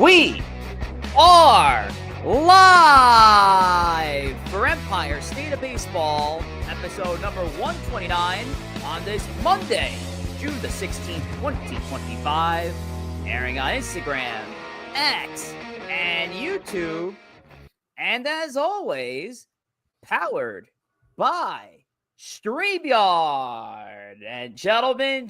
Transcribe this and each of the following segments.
We are live for Empire State of Baseball, episode number 129 on this Monday, June the 16th, 2025, airing on Instagram, X, and YouTube, and as always, powered by StreamYard. And gentlemen,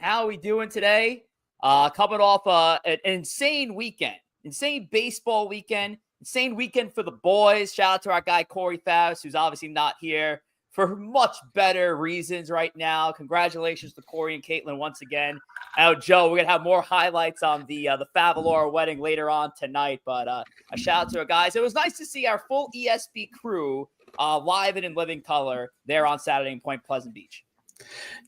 how are we doing today? Coming off an insane weekend, insane baseball weekend, insane weekend for the boys. Shout out to our guy Corey Faust, who's obviously not here for much better reasons right now. Congratulations to Corey and Caitlin once again. Now, Joe, we're gonna have more highlights on the Favalora wedding later on tonight, but a shout out to our guys. It was nice to see our full ESB crew live and in living color there on Saturday in Point Pleasant Beach.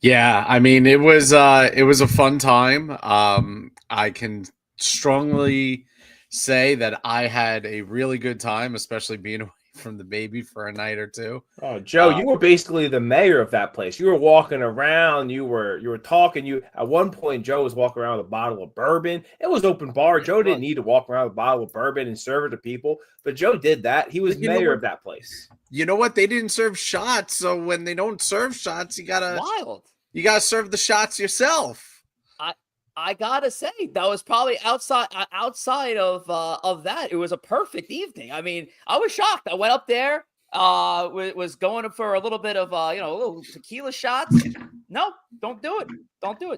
Yeah, I mean, it was a fun time. I can strongly say that I had a really good time, especially being away from the baby for a night or two. Oh, Joe, you were basically the mayor of that place. You were walking around, you were talking. You at one point, Joe was walking around with a bottle of bourbon. It was open bar. Joe didn't need to walk around with a bottle of bourbon and serve it to people, but Joe did that. He was mayor of that place. You know what? They didn't serve shots, so when they don't serve shots, you gotta serve the shots yourself. I gotta say that was probably outside of that. It was a perfect evening. I mean, I was shocked. I went up there, was going for a little bit of a little tequila shots. No, don't do it.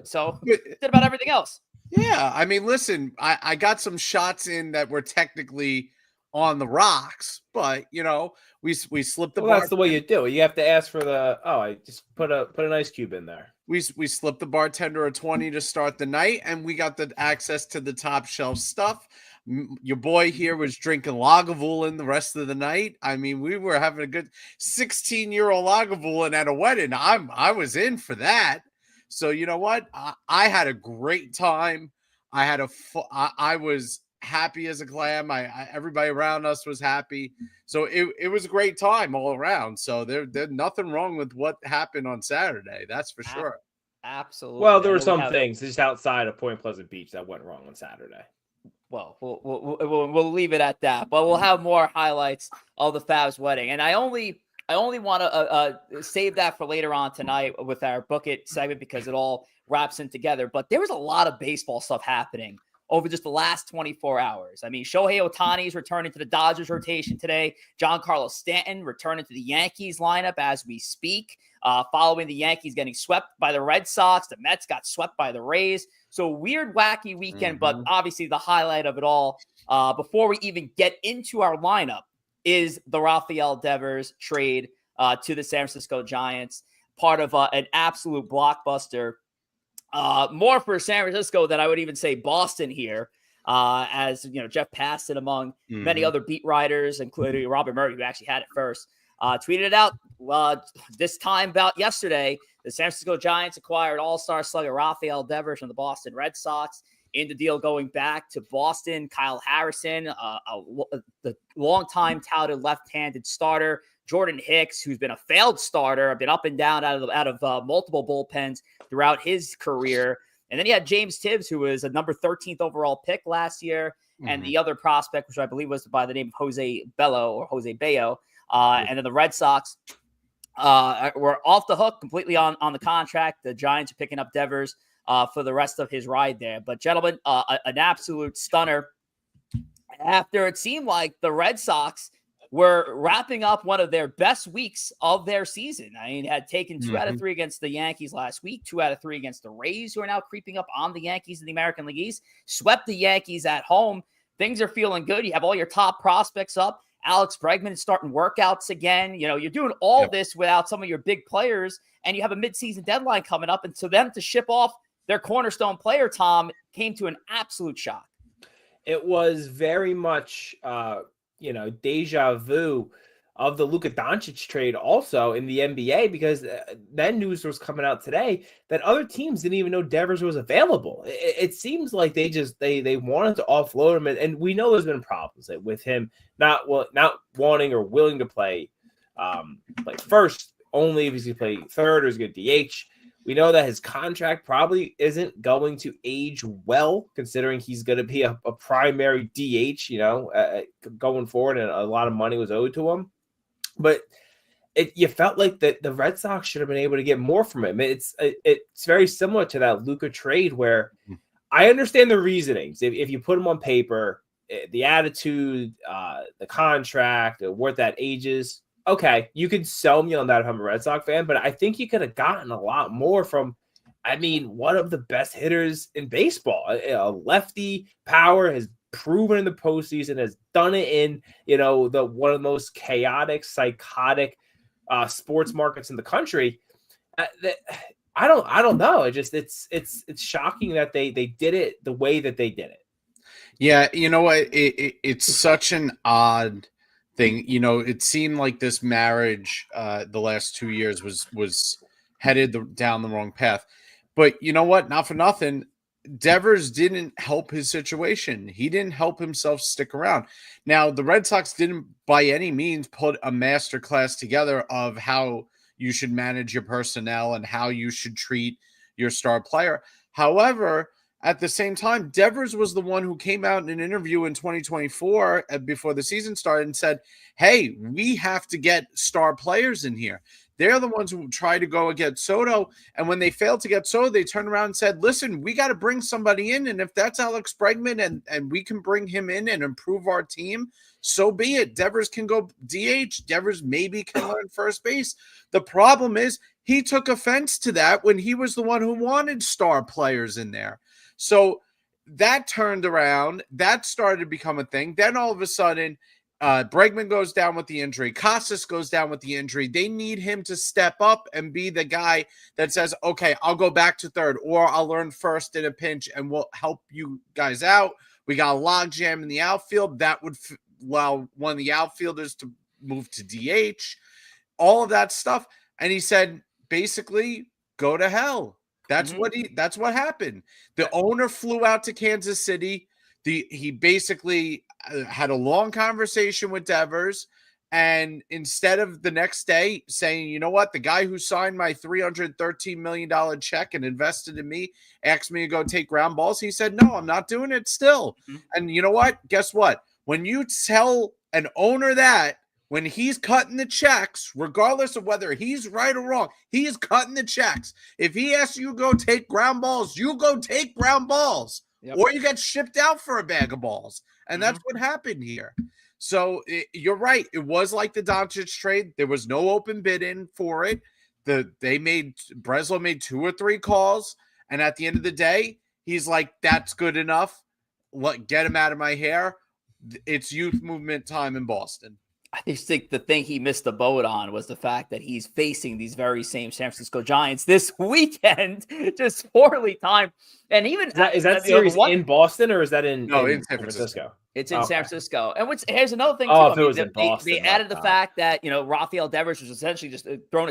So did about everything else. Yeah, I mean, listen, I got some shots in that were technically on the rocks, but we slipped the bar. That's the way you do it. You have to ask for I just put an ice cube in there. We slipped the bartender a 20 to start the night, and we got the access to the top shelf stuff. Your boy here was drinking Lagavulin the rest of the night. I mean, we were having a good 16-year-old Lagavulin at a wedding. I was in for that. So you know what? I had a great time. I was happy as a clam. Everybody around us was happy. So it was a great time all around. So there's nothing wrong with what happened on Saturday. That's for sure. Absolutely. Well, there were some things just outside of Point Pleasant Beach that went wrong on Saturday. Well, we'll leave it at that. But we'll have more highlights of the Favs wedding. And I only want to save that for later on tonight with our Book It segment because it all wraps in together. But there was a lot of baseball stuff happening over just the last 24 hours. I mean, Shohei Ohtani is returning to the Dodgers rotation today. Giancarlo Stanton returning to the Yankees lineup as we speak, following the Yankees getting swept by the Red Sox. The Mets got swept by the Rays. So weird, wacky weekend, but obviously the highlight of it all, before we even get into our lineup, is the Rafael Devers trade to the San Francisco Giants, part of an absolute blockbuster. More for San Francisco than I would even say Boston here, as Jeff Passan, among many other beat writers, including Robert Murray, who actually had it first, tweeted it out this time about yesterday. The San Francisco Giants acquired all-star slugger Rafael Devers from the Boston Red Sox. In the deal going back to Boston, Kyle Harrison, the longtime touted left-handed starter, Jordan Hicks, who's been a failed starter, been up and down out of multiple bullpens throughout his career. And then you had James Tibbs, who was a number 13th overall pick last year. And the other prospect, which I believe was by the name of Jose Bello. And then the Red Sox were off the hook completely on the contract. The Giants are picking up Devers for the rest of his ride there. But gentlemen, an absolute stunner. After it seemed like the Red Sox were wrapping up one of their best weeks of their season. I mean, had taken 2 out of 3 against the Yankees last week, 2 out of 3 against the Rays, who are now creeping up on the Yankees in the American League East, swept the Yankees at home. Things are feeling good. You have all your top prospects up. Alex Bregman is starting workouts again. You're doing all this without some of your big players, and you have a midseason deadline coming up. And so them to ship off their cornerstone player, Tom, came to an absolute shock. It was very much deja vu of the Luka Doncic trade also in the NBA, because then news was coming out today that other teams didn't even know Devers was available. It seems like they wanted to offload him, and we know there's been problems with him not wanting or willing to play first, only if he's going to play third or he's going to DH. We know that his contract probably isn't going to age well, considering he's going to be a primary DH, going forward, and a lot of money was owed to him. But you felt like the Red Sox should have been able to get more from him. It's very similar to that Luka trade, where I understand the reasonings. If you put him on paper, the attitude, the contract, what that ages, okay, you could sell me on that if I'm a Red Sox fan, but I think you could have gotten a lot more from, one of the best hitters in baseball. A lefty power, has proven in the postseason, has done it in, the one of the most chaotic, psychotic sports markets in the country. I don't know. It's shocking that they did it the way that they did it. Yeah, you know what? It's such an odd thing. It seemed like this marriage the last 2 years was headed down the wrong path. But you know what? Not for nothing, Devers didn't help his situation. He didn't help himself stick around. Now, the Red Sox didn't by any means put a master class together of how you should manage your personnel and how you should treat your star player. However, at the same time, Devers was the one who came out in an interview in 2024 before the season started and said, hey, we have to get star players in here. They're the ones who try to go against Soto. And when they failed to get Soto, they turned around and said, listen, we got to bring somebody in. And if that's Alex Bregman and we can bring him in and improve our team, so be it. Devers can go DH. Devers maybe can learn first base. The problem is he took offense to that when he was the one who wanted star players in there. So that turned around. That started to become a thing. Then all of a sudden, Bregman goes down with the injury. Casas goes down with the injury. They need him to step up and be the guy that says, okay, I'll go back to third, or I'll learn first in a pinch and we'll help you guys out. We got a log jam in the outfield. That would allow one of the outfielders to move to DH, all of that stuff. And he said, basically, go to hell. That's what happened. The owner flew out to Kansas City. He basically had a long conversation with Devers, and instead of the next day saying, you know what, the guy who signed my $313 million check and invested in me asked me to go take ground balls, he said, no, I'm not doing it still. And you know what? Guess what? When you tell an owner that, when he's cutting the checks, regardless of whether he's right or wrong, he is cutting the checks. If he asks you to go take ground balls, you go take ground balls. Yep. Or you get shipped out for a bag of balls. And that's what happened here. So you're right. It was like the Doncic trade. There was no open bid in for it. Breslow made 2 or 3 calls. And at the end of the day, he's like, that's good enough. Get him out of my hair. It's youth movement time in Boston. I just think the thing he missed the boat on was the fact that he's facing these very same San Francisco Giants this weekend, just poorly timed. And even is that series in Boston or is that in San Francisco? It's in San Francisco. And here's another thing. Oh, if it was in Boston, they added the fact that Rafael Devers was essentially just thrown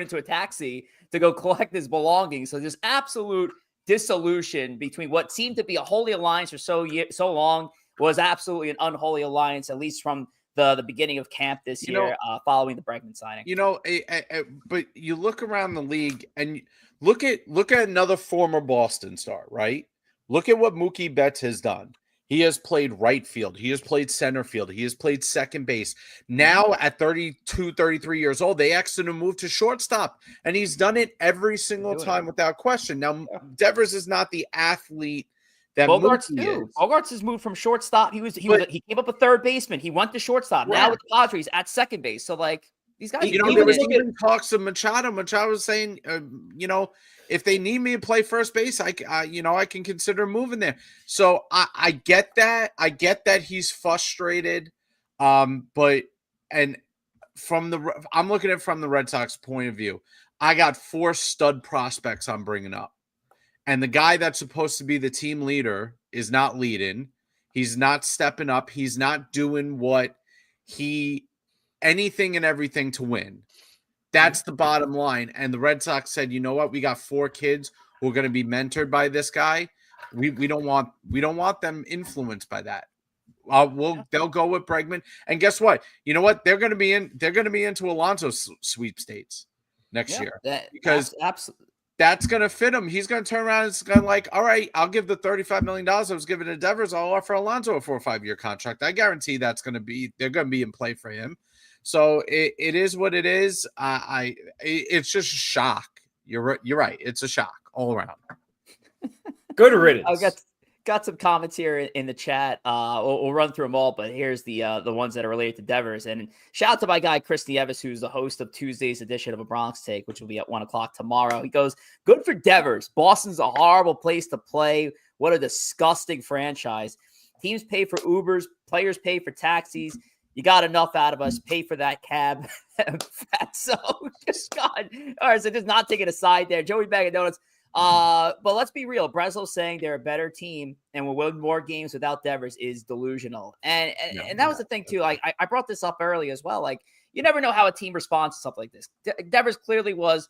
into a taxi to go collect his belongings. So there's absolute dissolution between what seemed to be a holy alliance for so long was absolutely an unholy alliance, at least from the beginning of camp this year, following the Bregman signing. But you look around the league and look at another former Boston star, right? Look at what Mookie Betts has done. He has played right field. He has played center field. He has played second base. Now at 32, 33 years old, they asked him to move to shortstop, and he's done it every single time without question. Now, Devers is not the athlete that Bogarts has moved from shortstop. He gave up a third baseman. He went to shortstop. Now with the Padres at second base. So these guys, there was even talks of Machado. Machado was saying, if they need me to play first base, I can consider moving there. So I get that. I get that he's frustrated. I'm looking at it from the Red Sox point of view. I got 4 stud prospects I'm bringing up. And the guy that's supposed to be the team leader is not leading. He's not stepping up. He's not doing anything and everything to win. That's the bottom line. And the Red Sox said, you know what? We got 4 kids who are going to be mentored by this guy. We don't want them influenced by that. They'll go with Bregman. And guess what? You know what? They're going to be into Alonso sweepstakes next year. Absolutely. that's going to fit him. He's going to turn around and it's going to like, all right, I'll give the $35 million I was giving to Devers. I'll offer Alonso a 4 or 5 year contract. I guarantee they're going to be in play for him. So it is what it is. It's just a shock. You're right. It's a shock all around. Good riddance. I've got some comments here in the chat. We'll run through them all, but here's the ones that are related to Devers. And shout out to my guy Chris Nieves, who's the host of Tuesday's edition of A Bronx Take, which will be at 1:00 tomorrow. He goes, "Good for Devers. Boston's a horrible place to play. What a disgusting franchise. Teams pay for Ubers, players pay for taxis. You got enough out of us. Pay for that cab." So just God. All right, so just not taking a side there. Joey Bag of Donuts. But let's be real. Breslow saying they're a better team and will win more games without Devers is delusional. And that was the thing too. Like I brought this up early as well. Like you never know how a team responds to something like this. Devers clearly was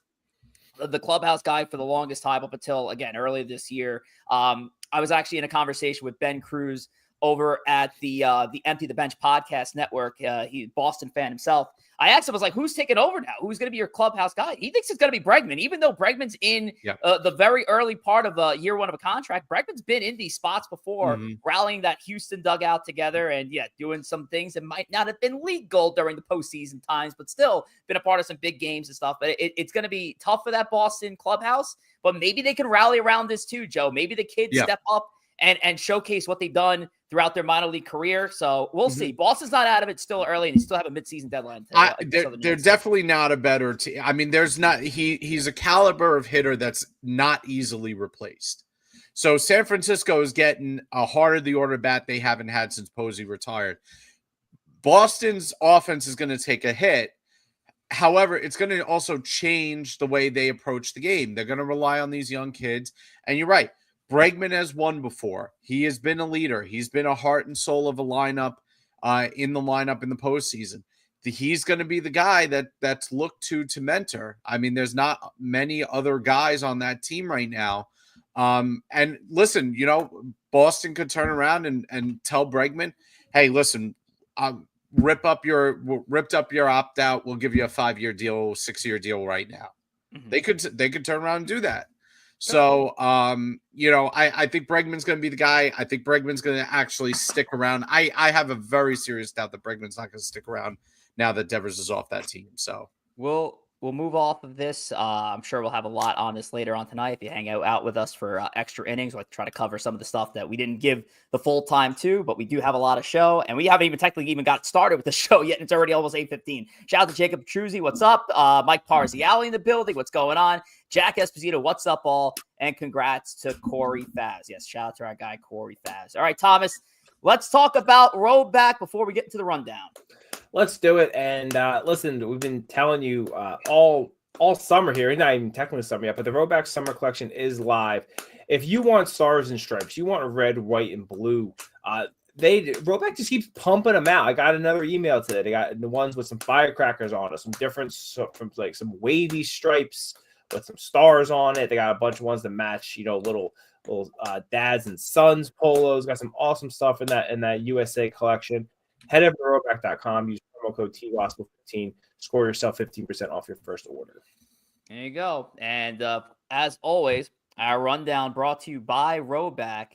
the clubhouse guy for the longest time up until again early this year. I was actually in a conversation with Ben Cruz over at the Empty the Bench podcast network. He's a Boston fan himself. I asked him, I was like, who's taking over now? Who's going to be your clubhouse guy? He thinks it's going to be Bregman, even though Bregman's in the very early part of year one of a contract. Bregman's been in these spots before, rallying that Houston dugout together and, doing some things that might not have been legal during the postseason times, but still been a part of some big games and stuff. But it's going to be tough for that Boston clubhouse, but maybe they can rally around this too, Joe. Maybe the kids step up and showcase what they've done throughout their minor league career. So we'll see. Boston's not out of it, still early, and you still have a midseason deadline. They're definitely not a better team. I mean, there's not. He's a caliber of hitter that's not easily replaced. So San Francisco is getting a harder the order bat they haven't had since Posey retired. Boston's offense is going to take a hit. However, it's going to also change the way they approach the game. They're going to rely on these young kids. And you're right. Bregman has won before. He has been a leader. He's been a heart and soul of a lineup in the postseason. He's going to be the guy that's looked to mentor. I mean, there's not many other guys on that team right now. And listen, Boston could turn around and tell Bregman, hey, listen, ripped up your opt out. We'll give you a 5-year deal, 6-year deal right now. They could turn around and do that. So, I think Bregman's going to be the guy. I think Bregman's going to actually stick around. I have a very serious doubt that Bregman's not going to stick around now that Devers is off that team. So we'll move off of this. I'm sure we'll have a lot on this later on tonight. If you hang out with us for extra innings, we'll try to cover some of the stuff that we didn't give the full time to, but we do have a lot of show, and we haven't even technically got started with the show yet. It's already almost 8:15. Shout out to Jacob Truzzi. What's up? Mike Parziali in the building. What's going on? Jack Esposito. What's up, all? And congrats to Corey Faz. Yes, shout out to our guy Corey Faz. All right, Thomas, let's talk about Roback before we get into the rundown. Let's do it. And listen, we've been telling you all summer here. It's not even technically summer yet, but the Roback Summer Collection is live. If you want stars and stripes, you want a red, white, and blue. Roback just keeps pumping them out. I got another email today. They got the ones with some firecrackers on it, some different, from like some wavy stripes with some stars on it. They got a bunch of ones that match, little dads and sons polos. Got some awesome stuff in that USA collection. Head over to roback.com, use promo code TWASPL15, score yourself 15% off your first order. There you go. And as always, our rundown brought to you by Roback.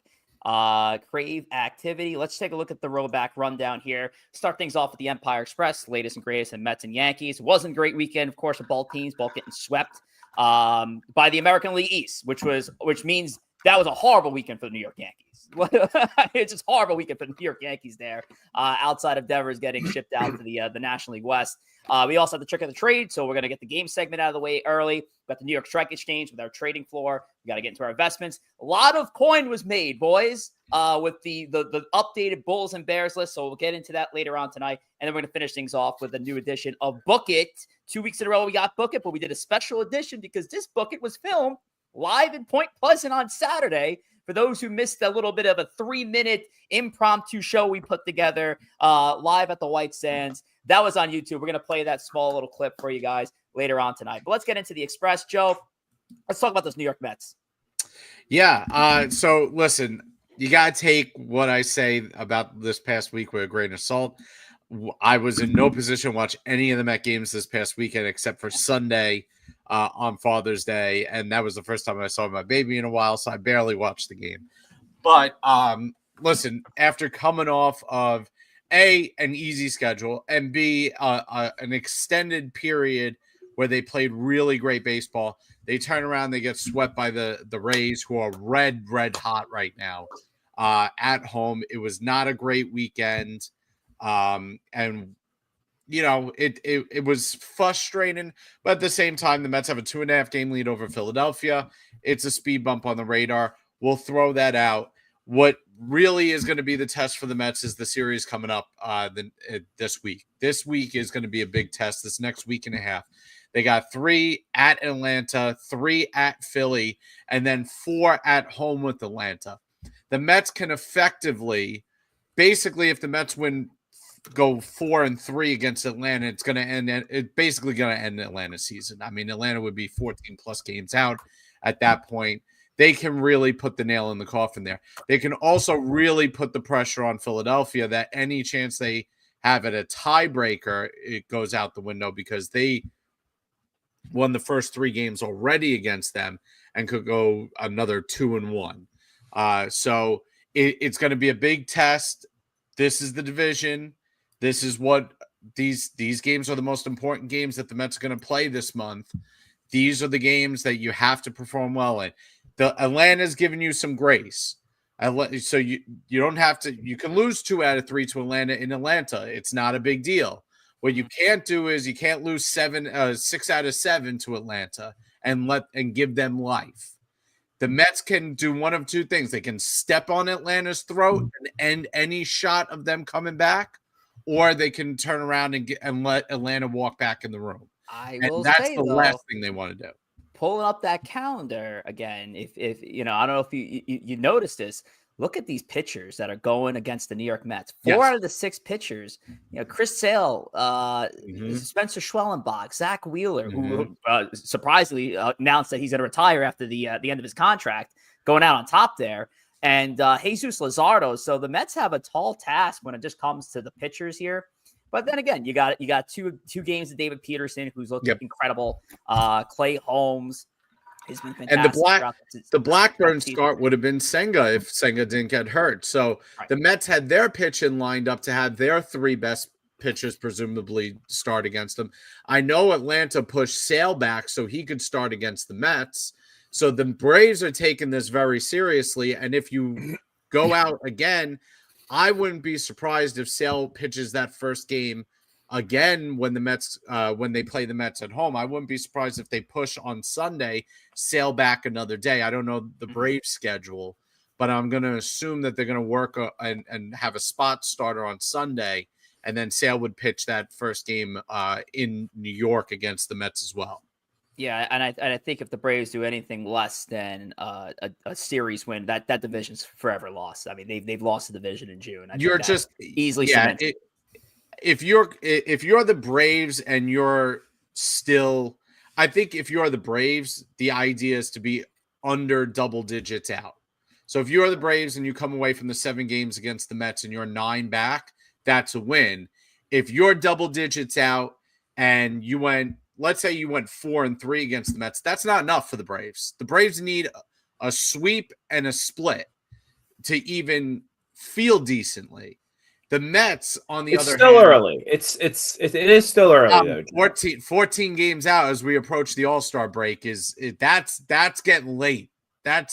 Crave activity. Let's take a look at the Roback rundown here. Start things off with the Empire Express, latest and greatest in Mets and Yankees. Wasn't a great weekend, of course, for both teams, both getting swept by the American League East, which means that was a horrible weekend for the New York Yankees. It's just horrible weekend for the New York Yankees there, outside of Devers getting shipped out to the National League West. We also have the trick of the trade, so we're going to get the game segment out of the way early. We've got the New York Strike Exchange with our trading floor. We got to get into our investments. A lot of coin was made, boys, with the updated Bulls and Bears list, so we'll get into that later on tonight. And then we're going to finish things off with a new edition of Book It. 2 weeks in a row we got Book It, but we did a special edition because this Book It was filmed live in Point Pleasant on Saturday. For those who missed a little bit of a 3-minute impromptu show we put together live at the White Sands, that was on YouTube. We're going to play that small little clip for you guys later on tonight. But let's get into the Express. Joe, let's talk about those New York Mets. Yeah. So listen, you got to take what I say about this past week with a grain of salt. I was in no position to watch any of the Met games this past weekend except for Sunday on Father's Day, and that was the first time I saw my baby in a while, so I barely watched the game. But listen, after coming off of A, an easy schedule, and B, an extended period where they played really great baseball, they turn around, they get swept by the Rays, who are red hot right now at home. It was not a great weekend. And you know, it was frustrating, but at the same time, the Mets have a 2.5 game lead over Philadelphia. It's a speed bump on the radar. We'll throw that out. What really is going to be the test for the Mets is the series coming up this week. This week is going to be a big test. This next week and a half, they got 3 at Atlanta, 3 at Philly, and then 4 at home with Atlanta. The Mets can effectively, basically, if the Mets go 4-3 against Atlanta, it's going to end. It's basically going to end Atlanta's season. I mean, Atlanta would be 14 plus games out at that point. They can really put the nail in the coffin there. They can also really put the pressure on Philadelphia that any chance they have at a tiebreaker, it goes out the window because they won the first 3 games already against them and could go another 2-1. So it's going to be a big test. This is the division. This is what these games are, the most important games that the Mets are going to play this month. These are the games that you have to perform well in. The Atlanta's giving you some grace. So you don't have to, you can lose 2 out of 3 to Atlanta in Atlanta. It's not a big deal. What you can't do is you can't lose 6 out of 7 to Atlanta and give them life. The Mets can do one of 2 things. They can step on Atlanta's throat and end any shot of them coming back, or they can turn around and let Atlanta walk back in the room. That's the last thing they want to do. Pulling up that calendar again, if you know, I don't know if you noticed this. Look at these pitchers that are going against the New York Mets. 4 out of the 6 pitchers, you know, Chris Sale, Spencer Schwellenbach, Zach Wheeler, who surprisingly announced that he's going to retire after the end of his contract, going out on top there, and Jesus Luzardo. So the Mets have a tall task when it just comes to the pitchers here. But then again, you got two games of David Peterson, who's looked incredible. Clay Holmes has been fantastic. And the Blackburn start would have been Senga if Senga didn't get hurt. So the Mets had their pitching lined up to have their 3 best pitchers presumably start against them. I know Atlanta pushed Sale back so he could start against the Mets. So the Braves are taking this very seriously. And if you go out again, I wouldn't be surprised if Sale pitches that first game again when the Mets when they play the Mets at home. I wouldn't be surprised if they push on Sunday, Sale back another day. I don't know the Braves schedule, but I'm going to assume that they're going to work and have a spot starter on Sunday, and then Sale would pitch that first game in New York against the Mets as well. Yeah, and I think if the Braves do anything less than a series win, that division's forever lost. I mean, they've lost the division in June. You're just easily cemented. If you're the Braves and you're still, I think if you're the Braves, the idea is to be under double digits out. So if you're the Braves and you come away from the 7 games against the Mets and you're 9 back, that's a win. If you're double digits out and you went, let's say you went 4-3 against the Mets, that's not enough for the Braves. The Braves need a sweep and a split to even feel decently. The Mets, on the other hand, it's still early. It is still early. 14 games out as we approach the All-Star break that's getting late. We're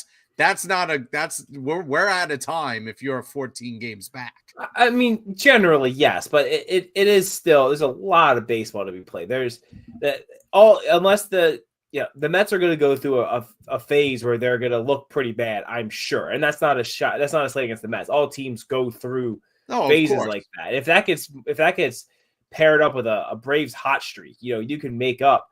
out of time if you're 14 games back. I mean, generally, yes, but it is still, there's a lot of baseball to be played. There's unless the Mets are going to go through a phase where they're going to look pretty bad, I'm sure. And that's not a shot. That's not a slate against the Mets. All teams go through phases like that. If that gets paired up with a Braves hot streak, you can make up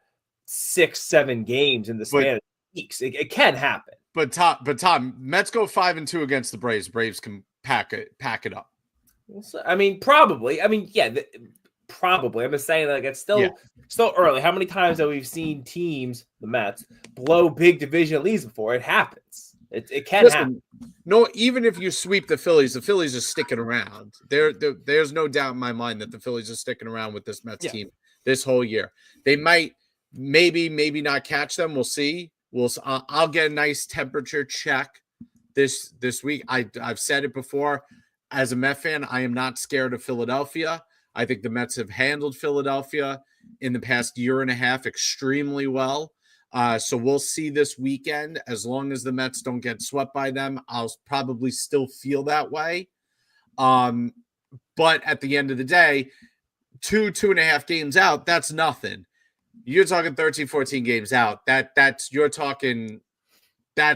6-7 games in the span of weeks. It can happen. But Tom, Mets go 5-2 against the Braves. Braves can pack it up. I mean, probably. I mean, yeah, probably. I'm just saying, like, it's still early. How many times have we seen teams, the Mets, blow big division leads before? It happens. It can happen. No, even if you sweep the Phillies are sticking around. There's no doubt in my mind that the Phillies are sticking around with this Mets team this whole year. They might maybe not catch them. We'll see. I'll get a nice temperature check this week. I've said it before. As a Met fan, I am not scared of Philadelphia. I think the Mets have handled Philadelphia in the past year and a half extremely well. So we'll see this weekend. As long as the Mets don't get swept by them, I'll probably still feel that way. But at the end of the day, 2.5 games out, that's nothing. You're talking 13, 14 games out. That's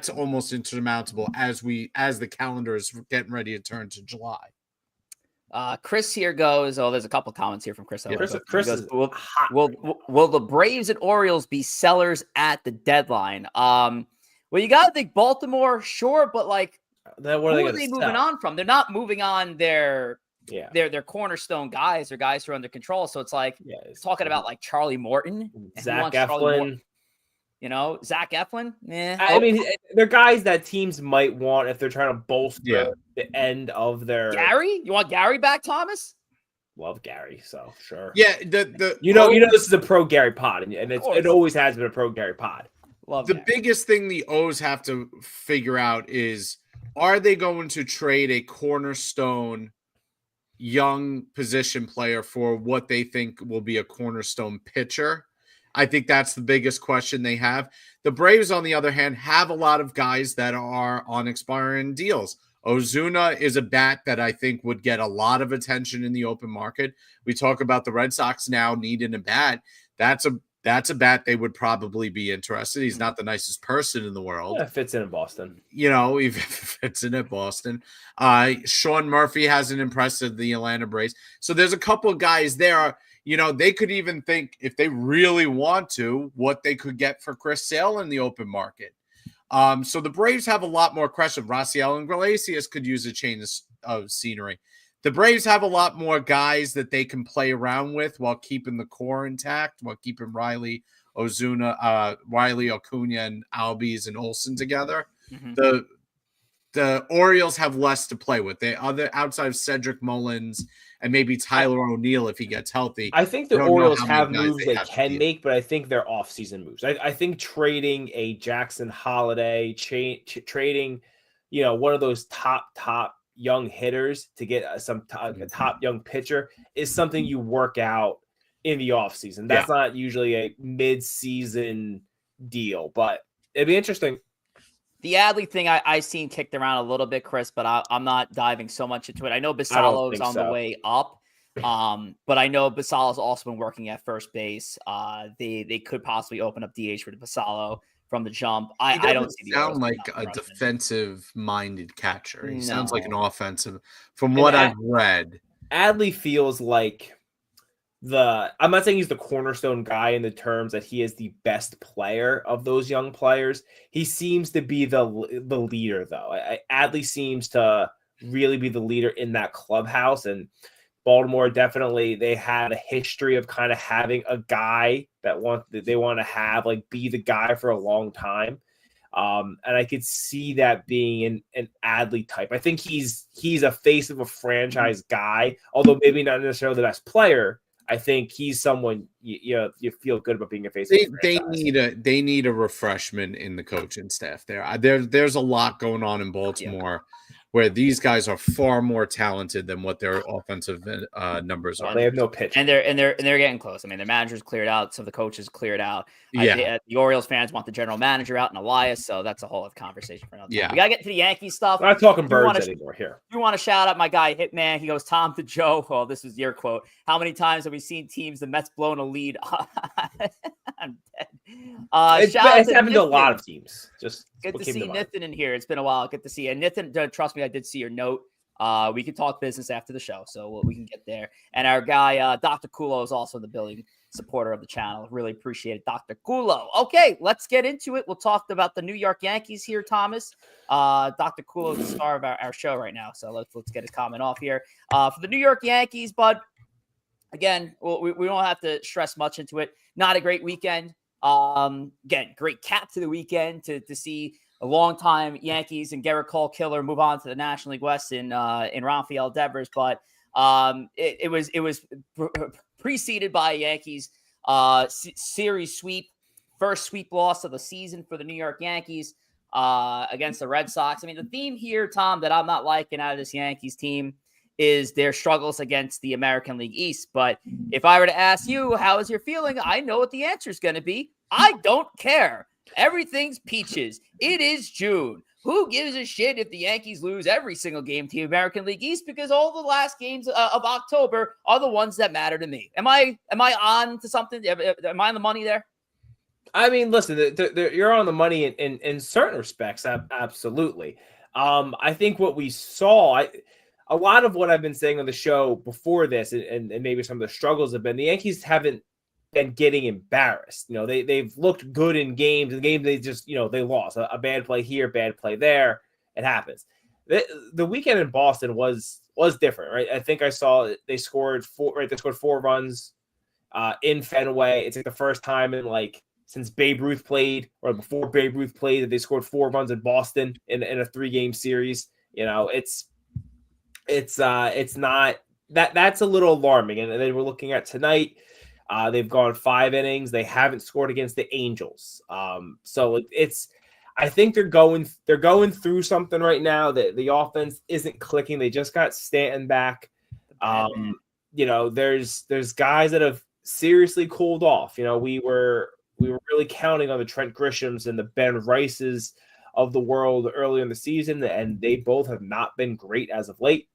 almost insurmountable as the calendar is getting ready to turn to July. Chris here goes. Oh, there's a couple comments here from Chris. Chris goes, is will the Braves and Orioles be sellers at the deadline? Well, you got to think Baltimore, sure, but like, then who are they moving on from? They're not moving on their cornerstone guys or guys who are under control. So it's like talking about like Charlie Morton, Zach Eflin. Zach Eflin. I mean, they're guys that teams might want if they're trying to bolster the end of their. Gary, you want Gary back, Thomas? Love Gary, so sure. Yeah, you know this is a pro Gary pod, and it always has been a pro Gary pod. Love the Gary. Biggest thing the O's have to figure out is, are they going to trade a cornerstone young position player for what they think will be a cornerstone pitcher? I think that's the biggest question they have. The Braves, on the other hand, have a lot of guys that are on expiring deals. Ozuna is a bat that I think would get a lot of attention in the open market. We talk about the Red Sox now needing a bat. That's a bat they would probably be interested. He's not the nicest person in the world. Yeah, fits in Boston. He fits in at Boston. Sean Murphy hasn't impressed the Atlanta Braves. So there's a couple of guys there. They could even think, if they really want to, what they could get for Chris Sale in the open market. So the Braves have a lot more questions. Raciel and Iglesias could use a change of scenery. The Braves have a lot more guys that they can play around with while keeping the core intact, while keeping Riley, Acuna, and Albies and Olsen together. Mm-hmm. The Orioles have less to play with. Outside of Cedric Mullins and maybe Tyler O'Neill if he gets healthy. I think the Orioles have moves they can make, but I think they're off-season moves. I think trading a Jackson Holiday, trading, one of those top young hitters to get a top young pitcher is something you work out in the offseason. That's not usually a mid-season deal, but it'd be interesting. The Adley thing I seen kicked around a little bit, Chris, but I'm not diving so much into it. I know Basalo's on the way up, but I know Basalo's also been working at first base. They could possibly open up DH for Basalo from the jump. I don't see the sound like a defensive-minded catcher. He sounds like an offensive, from what I've read. Adley feels like I'm not saying he's the cornerstone guy in the terms that he is the best player of those young players. He seems to be the leader, though. Adley seems to really be the leader in that clubhouse, and Baltimore definitely, they had a history of kind of having a guy that they want to have, like, be the guy for a long time. And I could see that being an Adley type. I think he's a face of a franchise guy, although maybe not necessarily the best player. I think he's someone you feel good about being a face. They need a refreshment in the coaching staff there. There's a lot going on in Baltimore where these guys are far more talented than what their offensive numbers are. They have no pitch, and they're getting close. I mean, their manager's cleared out, some of the coaches cleared out. The Orioles fans want the general manager out and Elias, so that's a whole other conversation for another time. We gotta get to the Yankees stuff. We're not talking birds anymore here. You want to shout out my guy Hitman? He goes, Tom to Joe. Well, this is your quote. How many times have we seen teams the Mets blown a lead? I'm dead. It's happened to a lot of teams. Just good to see Nathan in here. It's been a while. Good to see you. And Nathan, trust me, I did see your note. We can talk business after the show, so we can get there. And our guy, Dr. Kulo, is also the billing supporter of the channel. Really appreciate it, Dr. Kulo. Okay, let's get into it. We'll talk about the New York Yankees here, Thomas. Dr. Kulo is the star of our show right now, so let's get his comment off here. For the New York Yankees, bud, again, we don't have to stress much into it. Not a great weekend. Again, great cap to the weekend to see a longtime Yankees and Gerrit Cole killer move on to the National League West in Rafael Devers, but it was preceded by a Yankees series sweep, first sweep loss of the season for the New York Yankees against the Red Sox. I mean, the theme here, Tom, that I'm not liking out of this Yankees team is their struggles against the American League East. But if I were to ask you, how is your feeling? I know what the answer is going to be. I don't care. Everything's peaches. It is June. Who gives a shit if the Yankees lose every single game to the American League East? Because all the last games of October are the ones that matter to me. Am I on to something? Am I on the money there? I mean, listen, you're on the money in certain respects. Absolutely. I think what we saw, a lot of what I've been saying on the show before this, and maybe some of the struggles have been, the Yankees haven't been getting embarrassed. They've looked good in games. The game they just, they lost a bad play here, bad play there. It happens. The weekend in Boston was different, right? I think I saw they scored 4. Right, they scored 4 runs in Fenway. It's like the first time in since Babe Ruth played, or before Babe Ruth played, that they scored 4 runs in Boston in a 3-game series. It's not that's a little alarming. And then we're looking at tonight. They've gone 5 innings. They haven't scored against the Angels. So I think they're going through something right now. That the offense isn't clicking. They just got Stanton back. There's guys that have seriously cooled off. We were really counting on the Trent Grishams and the Ben Rices of the world early in the season, and they both have not been great as of late.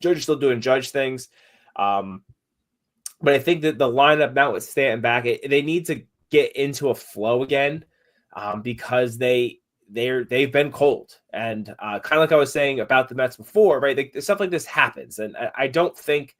Judge is still doing Judge things. But I think that the lineup now with Stanton back, they need to get into a flow again because they've been cold. And kind of like I was saying about the Mets before, right? Stuff like this happens. And I don't think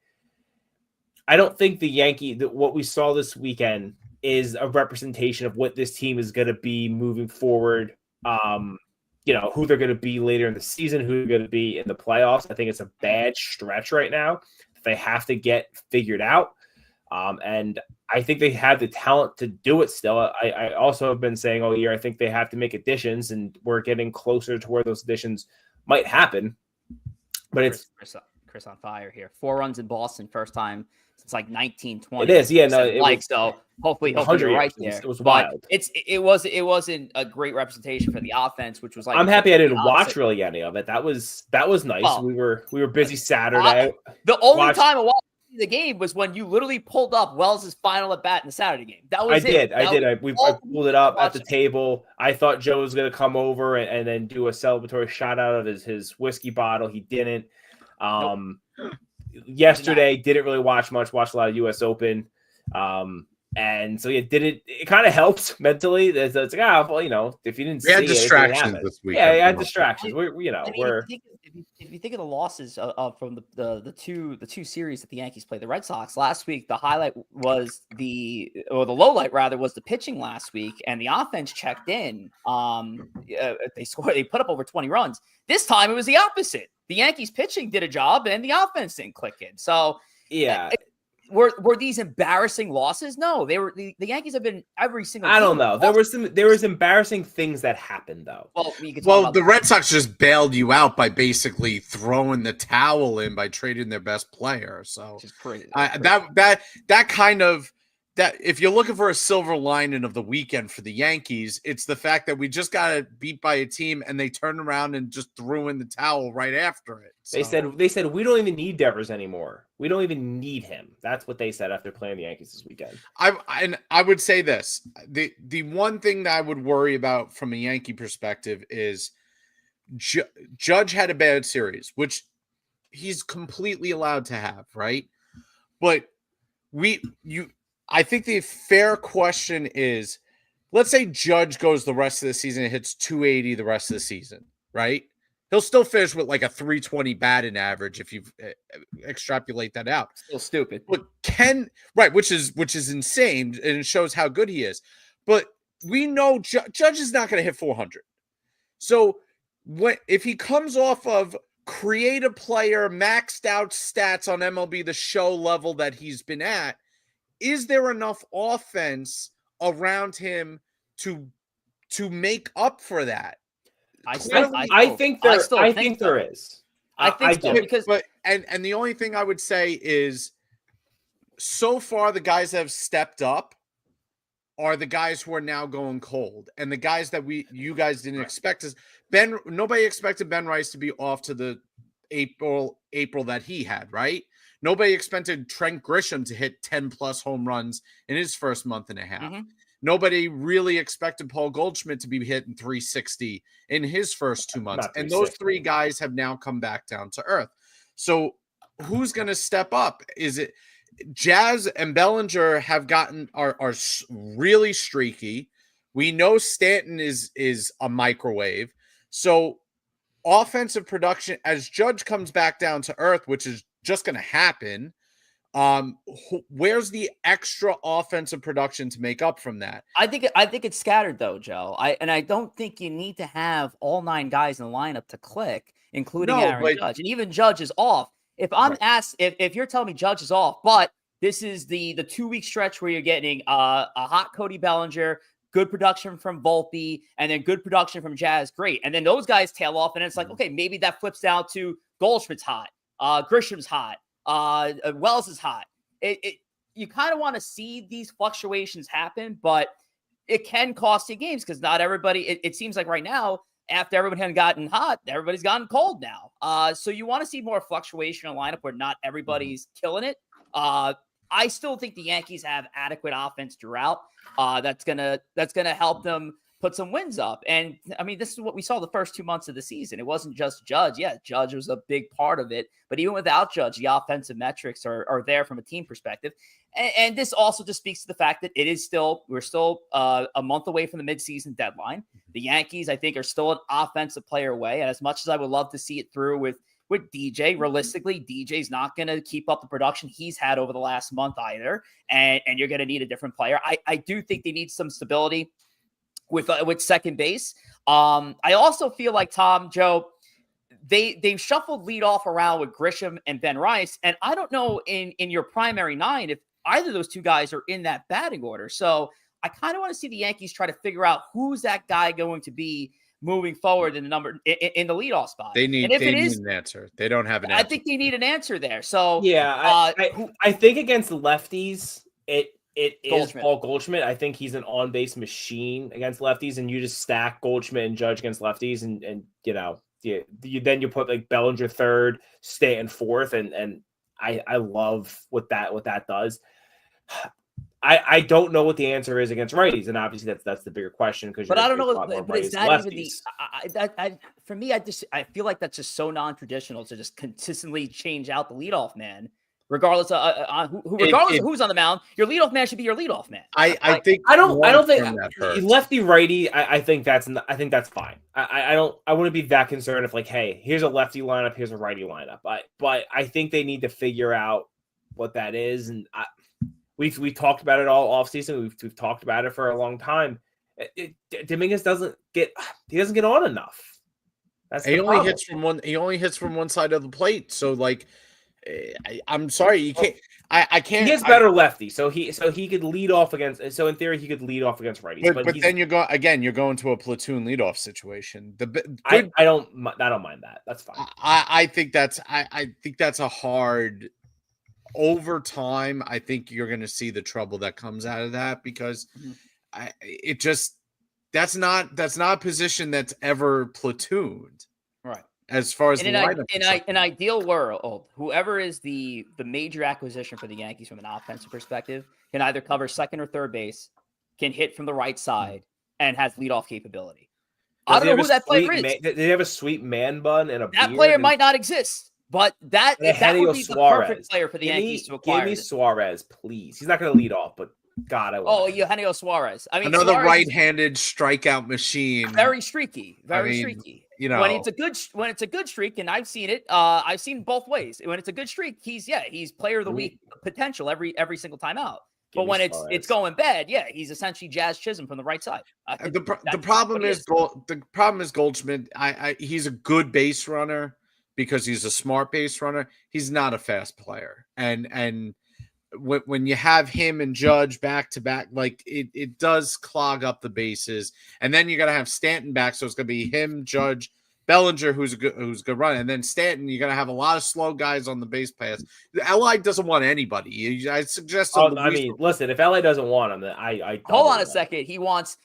what we saw this weekend is a representation of what this team is going to be moving forward. Who they're going to be later in the season, who they're going to be in the playoffs. I think it's a bad stretch right now. They have to get figured out. And I think they have the talent to do it still. I also have been saying all year, I think they have to make additions, and we're getting closer to where those additions might happen. But it's Chris on fire here. 4 runs in Boston, first time since 1920. It is, yeah. No, so hopefully you're right there. It was wild. It wasn't a great representation for the offense, which was I'm happy I didn't watch really any of it. That was nice. Well, we were busy Saturday. The only time I watched the game was when you literally pulled up Wells's final at bat in the Saturday game. That was it. I did. I pulled it up at the table. I thought Joe was going to come over and then do a celebratory shot out of his whiskey bottle. He didn't. Yesterday, didn't really watch much. Watched a lot of U.S. Open. And so it kind of helped mentally. It's like, if you didn't see it, distractions this week. Yeah, I had distractions. If you think of the losses from the two series that the Yankees played, the Red Sox last week, the highlight was the low light rather was the pitching last week, and the offense checked in. They put up over 20 runs. This time it was the opposite. The Yankees pitching did a job, and the offense didn't click in. So yeah. Were these embarrassing losses? No, they were. The Yankees have been every single. I don't know. There was embarrassing things that happened though. Well, the Red Sox just bailed you out by basically throwing the towel in by trading their best player. So that if you're looking for a silver lining of the weekend for the Yankees, it's the fact that we just got beat by a team and they turned around and just threw in the towel right after it. So. They said we don't even need Devers anymore. We don't even need him. That's what they said after playing the Yankees this weekend. I would say this: the one thing that I would worry about from a Yankee perspective is Judge had a bad series, which he's completely allowed to have, right? But I think the fair question is, let's say Judge goes the rest of the season and hits 280 the rest of the season, right? He'll still finish with like a 320 batting average if you extrapolate that out. Still stupid. But which is insane, and it shows how good he is. But we know Judge is not going to hit 400. So if he comes off of creative player, maxed out stats on MLB The Show level that he's been at, is there enough offense around him to make up for that? I think there is. I think so, because and the only thing I would say is, so far the guys have stepped up, are the guys who are now going cold, and the guys that you guys didn't expect is Ben. Nobody expected Ben Rice to be off to the April that he had, right? Nobody expected Trent Grisham to hit 10 plus home runs in his first month and a half. Mm-hmm. Nobody really expected Paul Goldschmidt to be hitting 360 in his first 2 months. And those three guys have now come back down to earth. So who's going to step up? Is it Jazz and Bellinger are really streaky. We know Stanton is a microwave. So offensive production, as Judge comes back down to earth, which is just going to happen, where's the extra offensive production to make up from that? I think it's scattered though, Joe. I don't think you need to have all 9 guys in the lineup to click, including Aaron Judge. And even Judge is off. If I'm asked, if you're telling me Judge is off, but this is the 2-week stretch where you're getting a hot Cody Bellinger, good production from Volpe, and then good production from Jazz, great. And then those guys tail off, and it's like, okay, maybe that flips down to Goldschmidt's hot, Grisham's hot, Wells is hot. You kind of want to see these fluctuations happen, but it can cost you games because not everybody. It seems like right now, after everyone had gotten hot, everybody's gotten cold now. So you want to see more fluctuation in a lineup where not everybody's killing it. I still think the Yankees have adequate offense throughout. That's gonna help them put some wins up. And I mean, this is what we saw the first 2 months of the season. It wasn't just Judge. Yeah, Judge was a big part of it. But even without Judge, the offensive metrics are there from a team perspective. And this also just speaks to the fact that we're still a month away from the midseason deadline. The Yankees, I think, are still an offensive player away. And as much as I would love to see it through with DJ, realistically, DJ's not going to keep up the production he's had over the last month either. And you're going to need a different player. I do think they need some stability with second base. I also feel like, Tom, Joe, they've shuffled leadoff around with Grisham and Ben Rice. And I don't know in your primary 9 if either of those 2 guys are in that batting order. So I kind of want to see the Yankees try to figure out who's that guy going to be moving forward in the leadooff spot. They need an answer. They don't have an answer. I think they need an answer there. So yeah, I think against lefties, it is Paul Goldschmidt. I think he's an on-base machine against lefties, and you just stack Goldschmidt and Judge against lefties, and you put like Bellinger third, Stanton fourth, and I love what that does. I don't know what the answer is against righties, and obviously that's the bigger question because. But I don't know. But is that even the? For me, I feel like that's just so non-traditional to just consistently change out the leadoff man, regardless of who's on the mound. Your leadoff man should be your leadoff man. I think I don't think lefty righty. I think that's fine. I wouldn't be that concerned if like, hey, here's a lefty lineup, here's a righty lineup. But I think they need to figure out what that is, and We've talked about it all offseason. We've talked about it for a long time. Dominguez doesn't get on enough. He only hits from one side of the plate. So like, I'm sorry, you can't. I can't. He gets better lefty, so he could lead off against. So in theory, he could lead off against righties. But then you're going to a platoon leadoff situation. I don't mind that. That's fine. I think that's a hard. Over time, I think you're going to see the trouble that comes out of that because that's not a position that's ever platooned, right? As far as in an ideal world, whoever is the major acquisition for the Yankees from an offensive perspective can either cover second or third base, can hit from the right side, and has leadoff capability. I don't know who that player is. They have a sweet man bun and that player might not exist. But that would be the perfect player for the Yankees to acquire. Give me Suarez, please. He's not going to lead off, but God, I want. Oh, Eugenio Suarez. I mean, another Suarez right-handed strikeout machine. Very streaky. Streaky. You know, when it's a good streak, and I've seen it. I've seen both ways. When it's a good streak, he's player of the week potential every single time out. But when it's going bad, he's essentially Jazz Chisholm from the right side. The problem is Goldschmidt. He's a good base runner. Because he's a smart base runner, he's not a fast player. And when you have him and Judge back to back, like it does clog up the bases. And then you got to have Stanton back, so it's going to be him, Judge, Bellinger, who's a good run, and then Stanton. You're gonna have a lot of slow guys on the base pass. The LI doesn't want anybody. I suggest. I mean, listen, if LA doesn't want him, then I hold on a second. He wants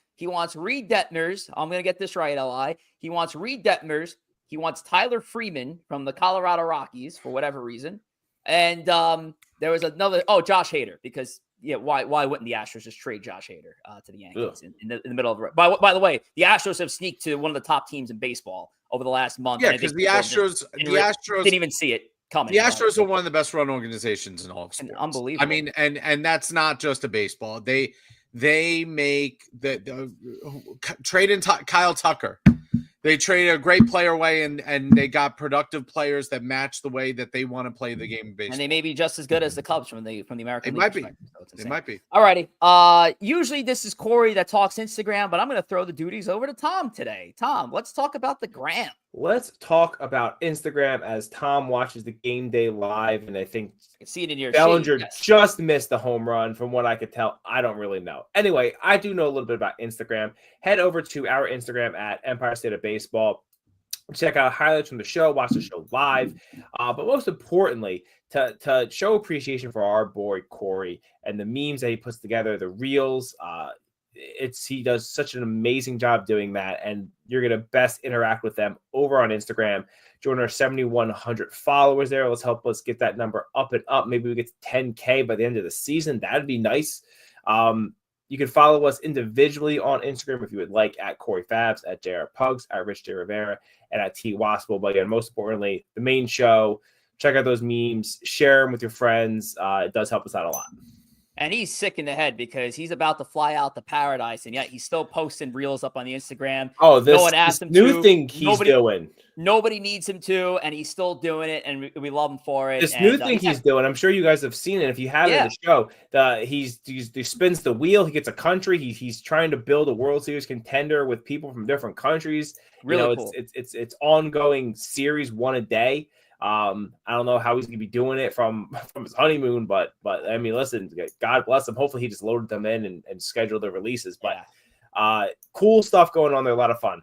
Reed Detmers. I'm gonna get this right, LI. He wants Reed Detmers. He wants Tyler Freeman from the Colorado Rockies for whatever reason, and there was another. Oh, Josh Hader, because why wouldn't the Astros just trade Josh Hader to the Yankees in the middle of the? By the way, the Astros have sneaked to one of the top teams in baseball over the last month. Yeah, because the Astros didn't even see it coming. The Astros are one of the best run organizations in all of sports. Unbelievable. I mean, and that's not just a baseball. They make the trade in Kyle Tucker. They traded a great player away, and they got productive players that match the way that they want to play the game of baseball. And they may be just as good as the Cubs from the American League. They might be. All righty. Usually this is Corey that talks Instagram, but I'm going to throw the duties over to Tom today. Tom, let's talk about the gram. Let's talk about Instagram as Tom watches the game day live, and I think see it in your Bellinger just missed the home run from what I could tell. I don't really know. Anyway, I do know a little bit about Instagram. Head over to our Instagram at Empire State of Baseball. Check out highlights from the show, watch the show live. But most importantly, to show appreciation for our boy Corey and the memes that he puts together, the reels. He does such an amazing job doing that, and you're going to best interact with them over on Instagram. Join our 7,100 followers there. Let's help us get that number up and up. Maybe we get to 10K by the end of the season. That'd be nice. You can follow us individually on Instagram if you would like, at Corey Fabs, at JR Pugs, at Rich J. Rivera, and at T Wospil. But again, most importantly, the main show. Check out those memes, share them with your friends. It does help us out a lot. And he's sick in the head because he's about to fly out to paradise, and yet he's still posting reels up on the Instagram. Oh, no one asked him new thing he's doing. Nobody needs him to, and he's still doing it, and we love him for it. This new thing he's doing, I'm sure you guys have seen it. If you haven't, the show, he spins the wheel. He gets a country. He's trying to build a World Series contender with people from different countries. Really cool. It's ongoing series, one a day. I don't know how he's gonna be doing it from his honeymoon, but I mean, listen, God bless him. Hopefully he just loaded them in and scheduled the releases. But cool stuff going on there, a lot of fun.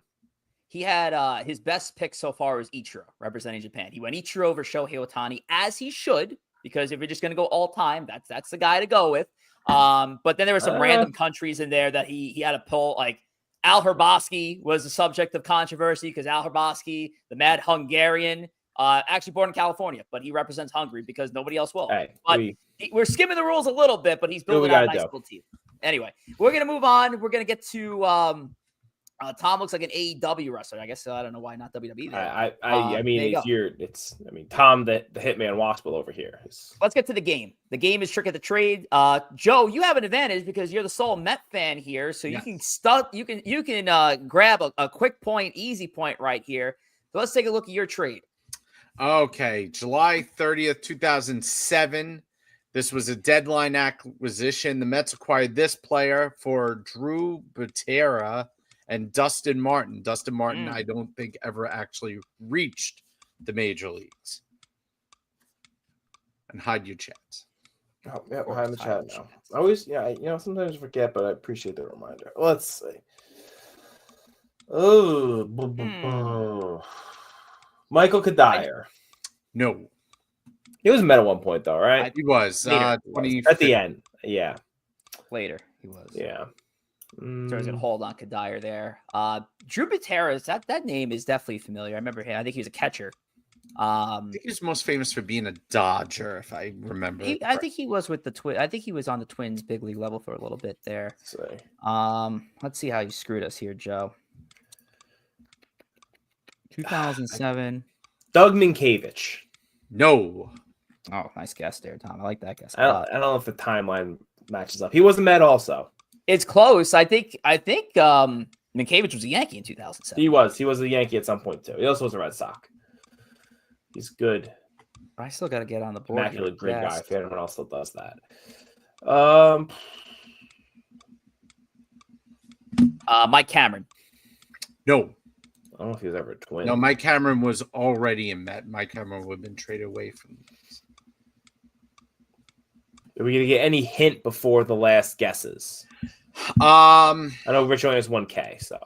He had his best pick so far was Ichiro representing Japan. He went Ichiro over Shohei Ohtani, as he should, because if you're just gonna go all time, that's the guy to go with. But then there were some random countries in there that he had to pull, like Al Hrabosky was the subject of controversy because Al Hrabosky, the mad Hungarian, actually born in California, but he represents Hungary because nobody else will. Hey, but we're skimming the rules a little bit, but he's building out a nice little team. Anyway, we're going to move on. We're going to get to Tom looks like an AEW wrestler. I guess I don't know why not WWE. I mean, Tom, the Hitman Wospil over here. Let's get to the game. The game is Trick of the Trade. Joe, you have an advantage because you're the sole Met fan here, so you can grab a quick point, easy point right here. So let's take a look at your trade. Okay, July 30th, 2007. This was a deadline acquisition. The Mets acquired this player for Drew Butera and Dustin Martin. Dustin Martin, I don't think ever actually reached the major leagues. And hide your chats. Oh, yeah, behind the chat now. Always, sometimes I forget, but I appreciate the reminder. Let's see. Michael Kadire. No. He was Met at one point, though, right? He was. At the end. Yeah. Later, he was. Yeah. So I was going to hold on Kadire there. Drew Butera, that name is definitely familiar. I remember him. I think he was a catcher. I think he was most famous for being a Dodger, if I remember. I think he was with the Twins. I think he was on the Twins big league level for a little bit there. Let's see how you screwed us here, Joe. 2007. Doug Minkiewicz. No. Oh, nice guess there, Tom. I like that guess. I don't know if the timeline matches up. He was a Met also. It's close. I think Minkiewicz was a Yankee in 2007. He was a Yankee at some point too. He also was a Red Sox. He's good. I still got to get on the board. Immaculate great guy. If anyone else still does that. Mike Cameron. No. I don't know if he was ever a Twin. No, Mike Cameron was already in Met. Mike Cameron would have been traded away from this. Are we going to get any hint before the last guesses? I know Rich only has 1K, so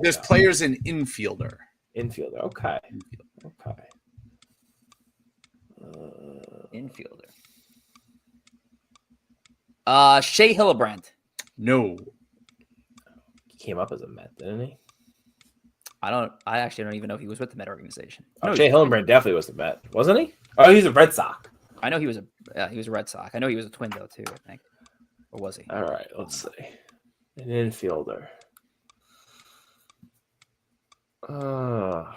this player's an infielder. Infielder. Okay. Okay. Infielder. Shea Hillebrand. No. He came up as a Met, didn't he? I actually don't even know if he was with the Met organization. No, Shea Hillenbrand definitely was a Met, wasn't he? Oh, he's a Red Sox. I know he was a Red Sox. I know he was a Twin though too, I think. Or was he? All right, let's see. An infielder. Oh.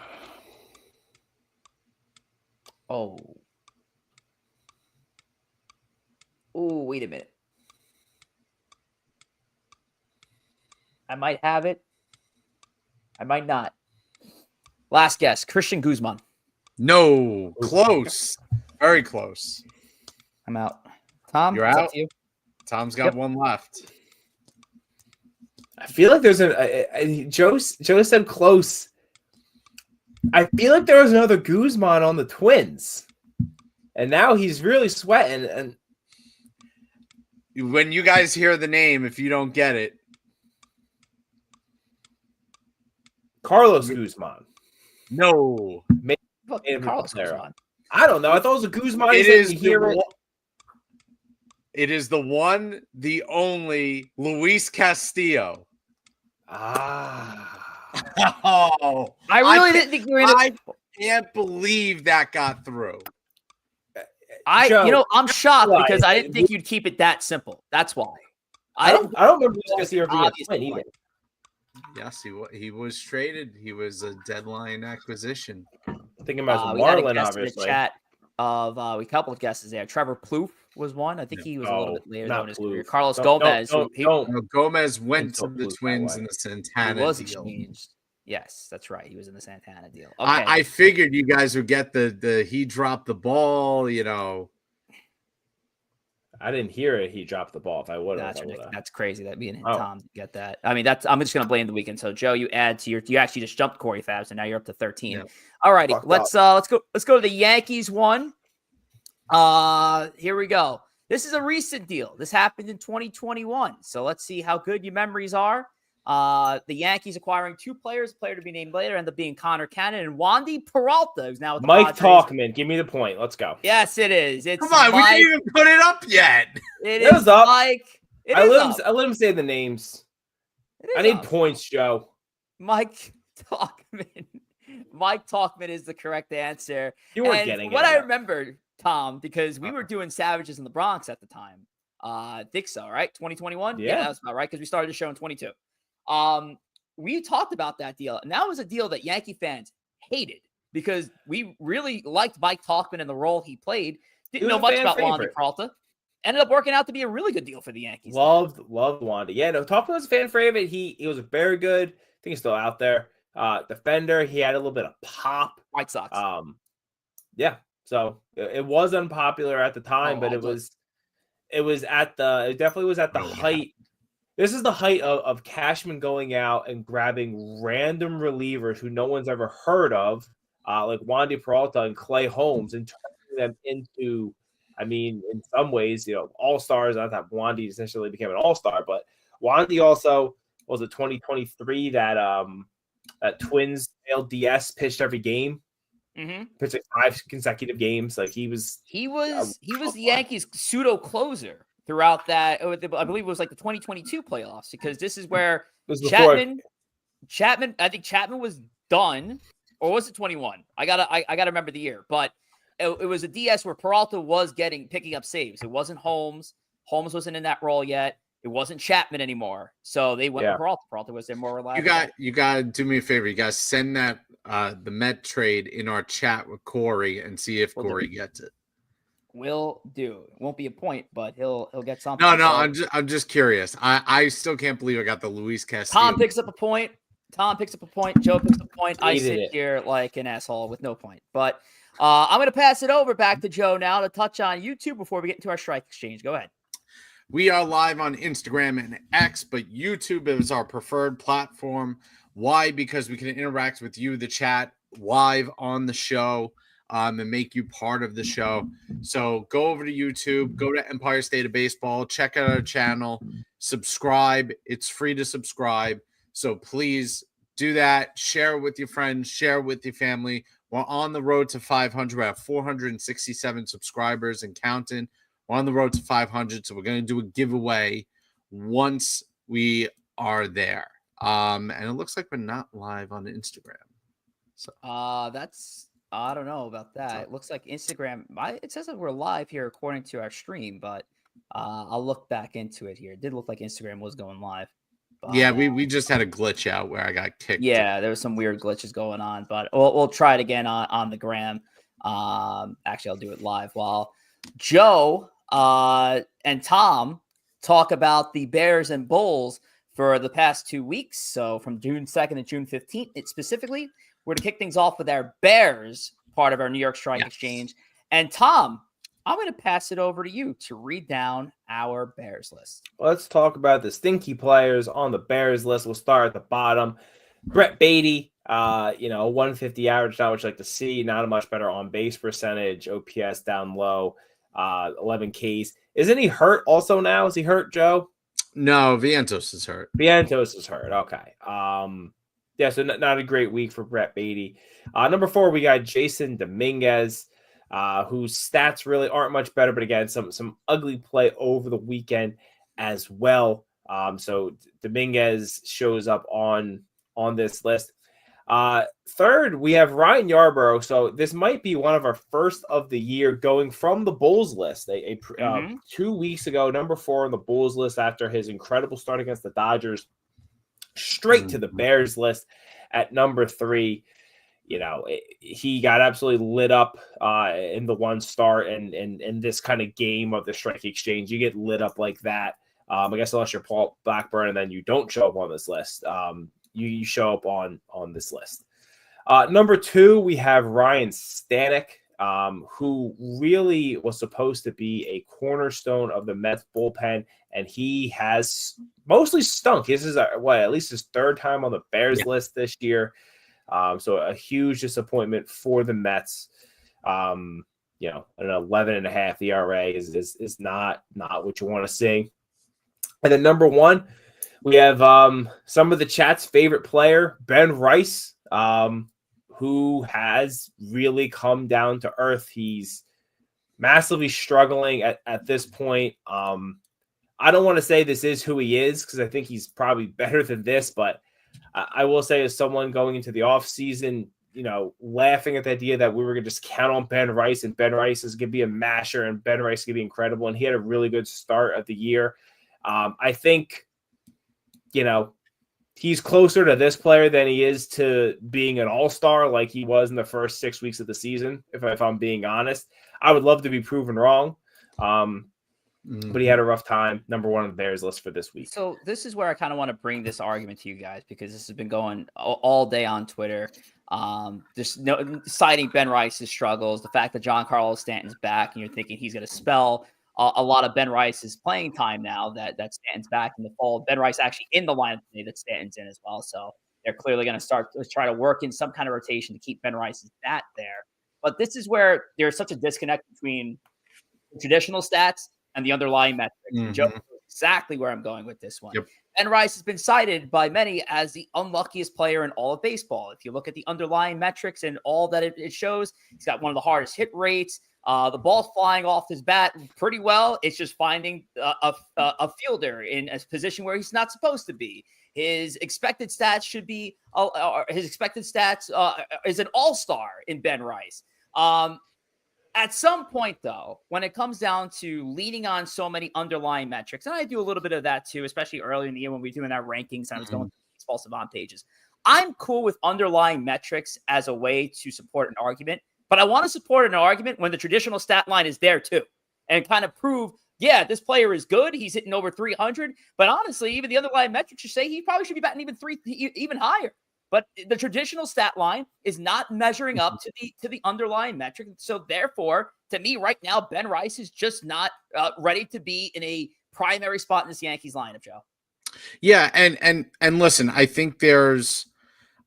Oh, wait a minute. I might have it. I might not. Last guess, Christian Guzman. No. Close. Very close. I'm out. Tom, You're it's up out? to you. Tom's got one left. I feel like there's Joe said close. I feel like there was another Guzman on the Twins, and now he's really sweating. And When you guys hear the name, if you don't get it, Carlos Guzman. no. Fucking Carlos Guzman. I don't know. I thought it was a Guzman. It is it is the one, the only Luis Castillo. Oh, I really didn't think you were gonna. I can't believe that got through. Joe, I'm shocked why? because I didn't think you'd keep it that simple. That's why. I don't remember Luis Castillo being a Twin either. Yes, he was traded. He was a deadline acquisition. Thinking about We had a Marlin, guest in obviously. the chat of a couple of guesses there. Trevor Plouffe was one. I think he was a little bit later not though in his career. Plouffe. Carlos Don't- Gomez. Gomez went to Don't the lose that Twins way. in the He Santana was deal. exchanged. Yes, that's right. He was in the Santana deal. Okay. I figured you guys would get the he dropped the ball, you know. I didn't hear it. He dropped the ball. If I would have, That's crazy that me and Oh. Tom get that. I mean, I'm just gonna blame the weekend. So Joe, you add to you actually just jumped Corey Fabs, and now you're up to 13. Yeah. All righty, Fucked let's go to the Yankees one. Here we go. This is a recent deal. This happened in 2021. So let's see how good your memories are. The Yankees acquiring two players, a player to be named later, end up being Connor Cannon and Wandy Peralta, who's now with the Mike Padres. Talkman. Give me the point. Let's go. Yes, it is. It's Come on, we Mike. didn't even put it up yet. It It was is up. Mike. It I is let up. him say the names. It is I need up. points, Joe. Mike Talkman. Mike Talkman is the correct answer. You weren't And getting what it. I remember, Tom, because we were doing Savages in the Bronx at the time. I think so, right? 2021? Yeah. That was about right, because we started the show in 22. We talked about that deal, and that was a deal that Yankee fans hated because we really liked Mike Talkman and the role he played. Didn't know much about Wandy Peralta. Ended up working out to be a really good deal for the Yankees. Loved Wandy. Yeah, no, Talkman was a fan favorite. He was very good. I think he's still out there. Defender. He had a little bit of pop. White Sox. Yeah. So it was unpopular at the time, but it definitely was at the height. This is the height of Cashman going out and grabbing random relievers who no one's ever heard of, like Wandy Peralta and Clay Holmes, and turning them into, I mean, in some ways, all-stars. I thought Wandy essentially became an all-star, but Wandy also was it 2023 that Twins LDS pitched every game. Mm-hmm. Pitched like 5 consecutive games. Like he was the Yankees' pseudo closer throughout that. I believe it was like the 2022 playoffs, because this is where Chapman. I think Chapman was done, or was it 21? I gotta remember the year, but it was a DS where Peralta was picking up saves. It wasn't Holmes. Holmes wasn't in that role yet. It wasn't Chapman anymore. So they went with Peralta. Peralta was their more reliable. You got to do me a favor. You guys send that the Met trade in our chat with Corey and see if Corey gets it. Will do. It won't be a point, but he'll get something. No, I'm just curious. I still can't believe I got the Luis Castillo. Tom picks up a point. Joe picks up a point. I sit here like an asshole with no point. But I'm going to pass it over back to Joe now to touch on YouTube before we get into our strike exchange. Go ahead. We are live on Instagram and X, but YouTube is our preferred platform. Why? Because we can interact with you, the chat, live on the show, and make you part of the show. So go over to YouTube, go to Empire State of Baseball, check out our channel, subscribe. It's free to subscribe. So please Do that. Share it with your friends. Share it with your family. We're on the road to 500. We have 467 subscribers and counting. We're on the road to 500, so we're going to do a giveaway once we are there. And it looks like we're not live on Instagram. So that's I don't know about that. It looks like Instagram. It says that we're live here according to our stream, but I'll look back into it here. It did look like Instagram was going live. But, yeah, we just had a glitch out where I got kicked. Yeah, there was some weird glitches going on, but we'll try it again on the gram. Actually, I'll do it live while Joe and Tom talk about the Bears and Bulls for the past 2 weeks. So from June 2nd to June 15th, specifically, we're going to kick things off with our Bears part of our New York Strike Exchange. And Tom, I'm going to pass it over to you to read down our Bears list. Let's talk about the stinky players on the Bears list. We'll start at the bottom. Brett Beatty, 150 average, not what you like to see. Not a much better on base percentage. OPS down low, 11 Ks. Isn't he hurt also now? Is he hurt, Joe? No, Vientos is hurt. Vientos is hurt. Okay. Yeah, so not a great week for Brett Beatty. Number 4, we got Jason Dominguez, whose stats really aren't much better, but again, some ugly play over the weekend as well. So Dominguez shows up on this list. Third, we have Ryan Yarbrough. So this might be one of our first of the year going from the Bulls list. 2 weeks ago, number 4 on the Bulls list after his incredible start against the Dodgers, straight to the Bears list at number 3. He got absolutely lit up in the one start and this kind of game of the strike exchange. You get lit up like that. I guess unless you're Paul Blackburn and then you don't show up on this list. You show up on this list. Number 2, we have Ryan Stanek, who really was supposed to be a cornerstone of the Mets bullpen, and he has mostly stunk. This is at least his 3rd time on the Bears list this year. So a huge disappointment for the Mets. An 11.5 ERA is not what you want to see. And then number 1, we have some of the chat's favorite player, Ben Rice, who has really come down to earth. He's massively struggling at this point. I don't want to say this is who he is because I think he's probably better than this, but I will say as someone going into the offseason, laughing at the idea that we were going to just count on Ben Rice and Ben Rice is going to be a masher and Ben Rice is going to be incredible. And he had a really good start of the year. I think, he's closer to this player than he is to being an all-star like he was in the first 6 weeks of the season, if I'm being honest. I would love to be proven wrong. But he had a rough time. Number 1 on the Bears list for this week. So this is where I kind of want to bring this argument to you guys because this has been going all day on Twitter. Just citing Ben Rice's struggles, the fact that John Carlos Stanton's back, and you're thinking he's going to spell a lot of Ben Rice's playing time now that Stanton's back in the fall. Ben Rice actually in the lineup today that Stanton's in as well. So they're clearly going to start to try to work in some kind of rotation to keep Ben Rice's bat there. But this is where there's such a disconnect between the traditional stats and the underlying metrics. Joe knows exactly where I'm going with this one. Yep. Ben Rice has been cited by many as the unluckiest player in all of baseball. If you look at the underlying metrics and all that it shows, he's got one of the hardest hit rates. The ball's flying off his bat pretty well. It's just finding a fielder in a position where he's not supposed to be. His expected stats should be is an all-star in Ben Rice. At some point, though, when it comes down to leaning on so many underlying metrics, and I do a little bit of that too, especially early in the year when we're doing our rankings, and I was going through baseball savant pages. I'm cool with underlying metrics as a way to support an argument, but I want to support an argument when the traditional stat line is there too, and kind of prove, yeah, this player is good. He's hitting over 300, but honestly, even the underlying metrics should say he probably should be batting even higher. But the traditional stat line is not measuring up to the underlying metric. So therefore, to me right now, Ben Rice is just not ready to be in a primary spot in this Yankees lineup, Joe. Yeah, and listen, I think there's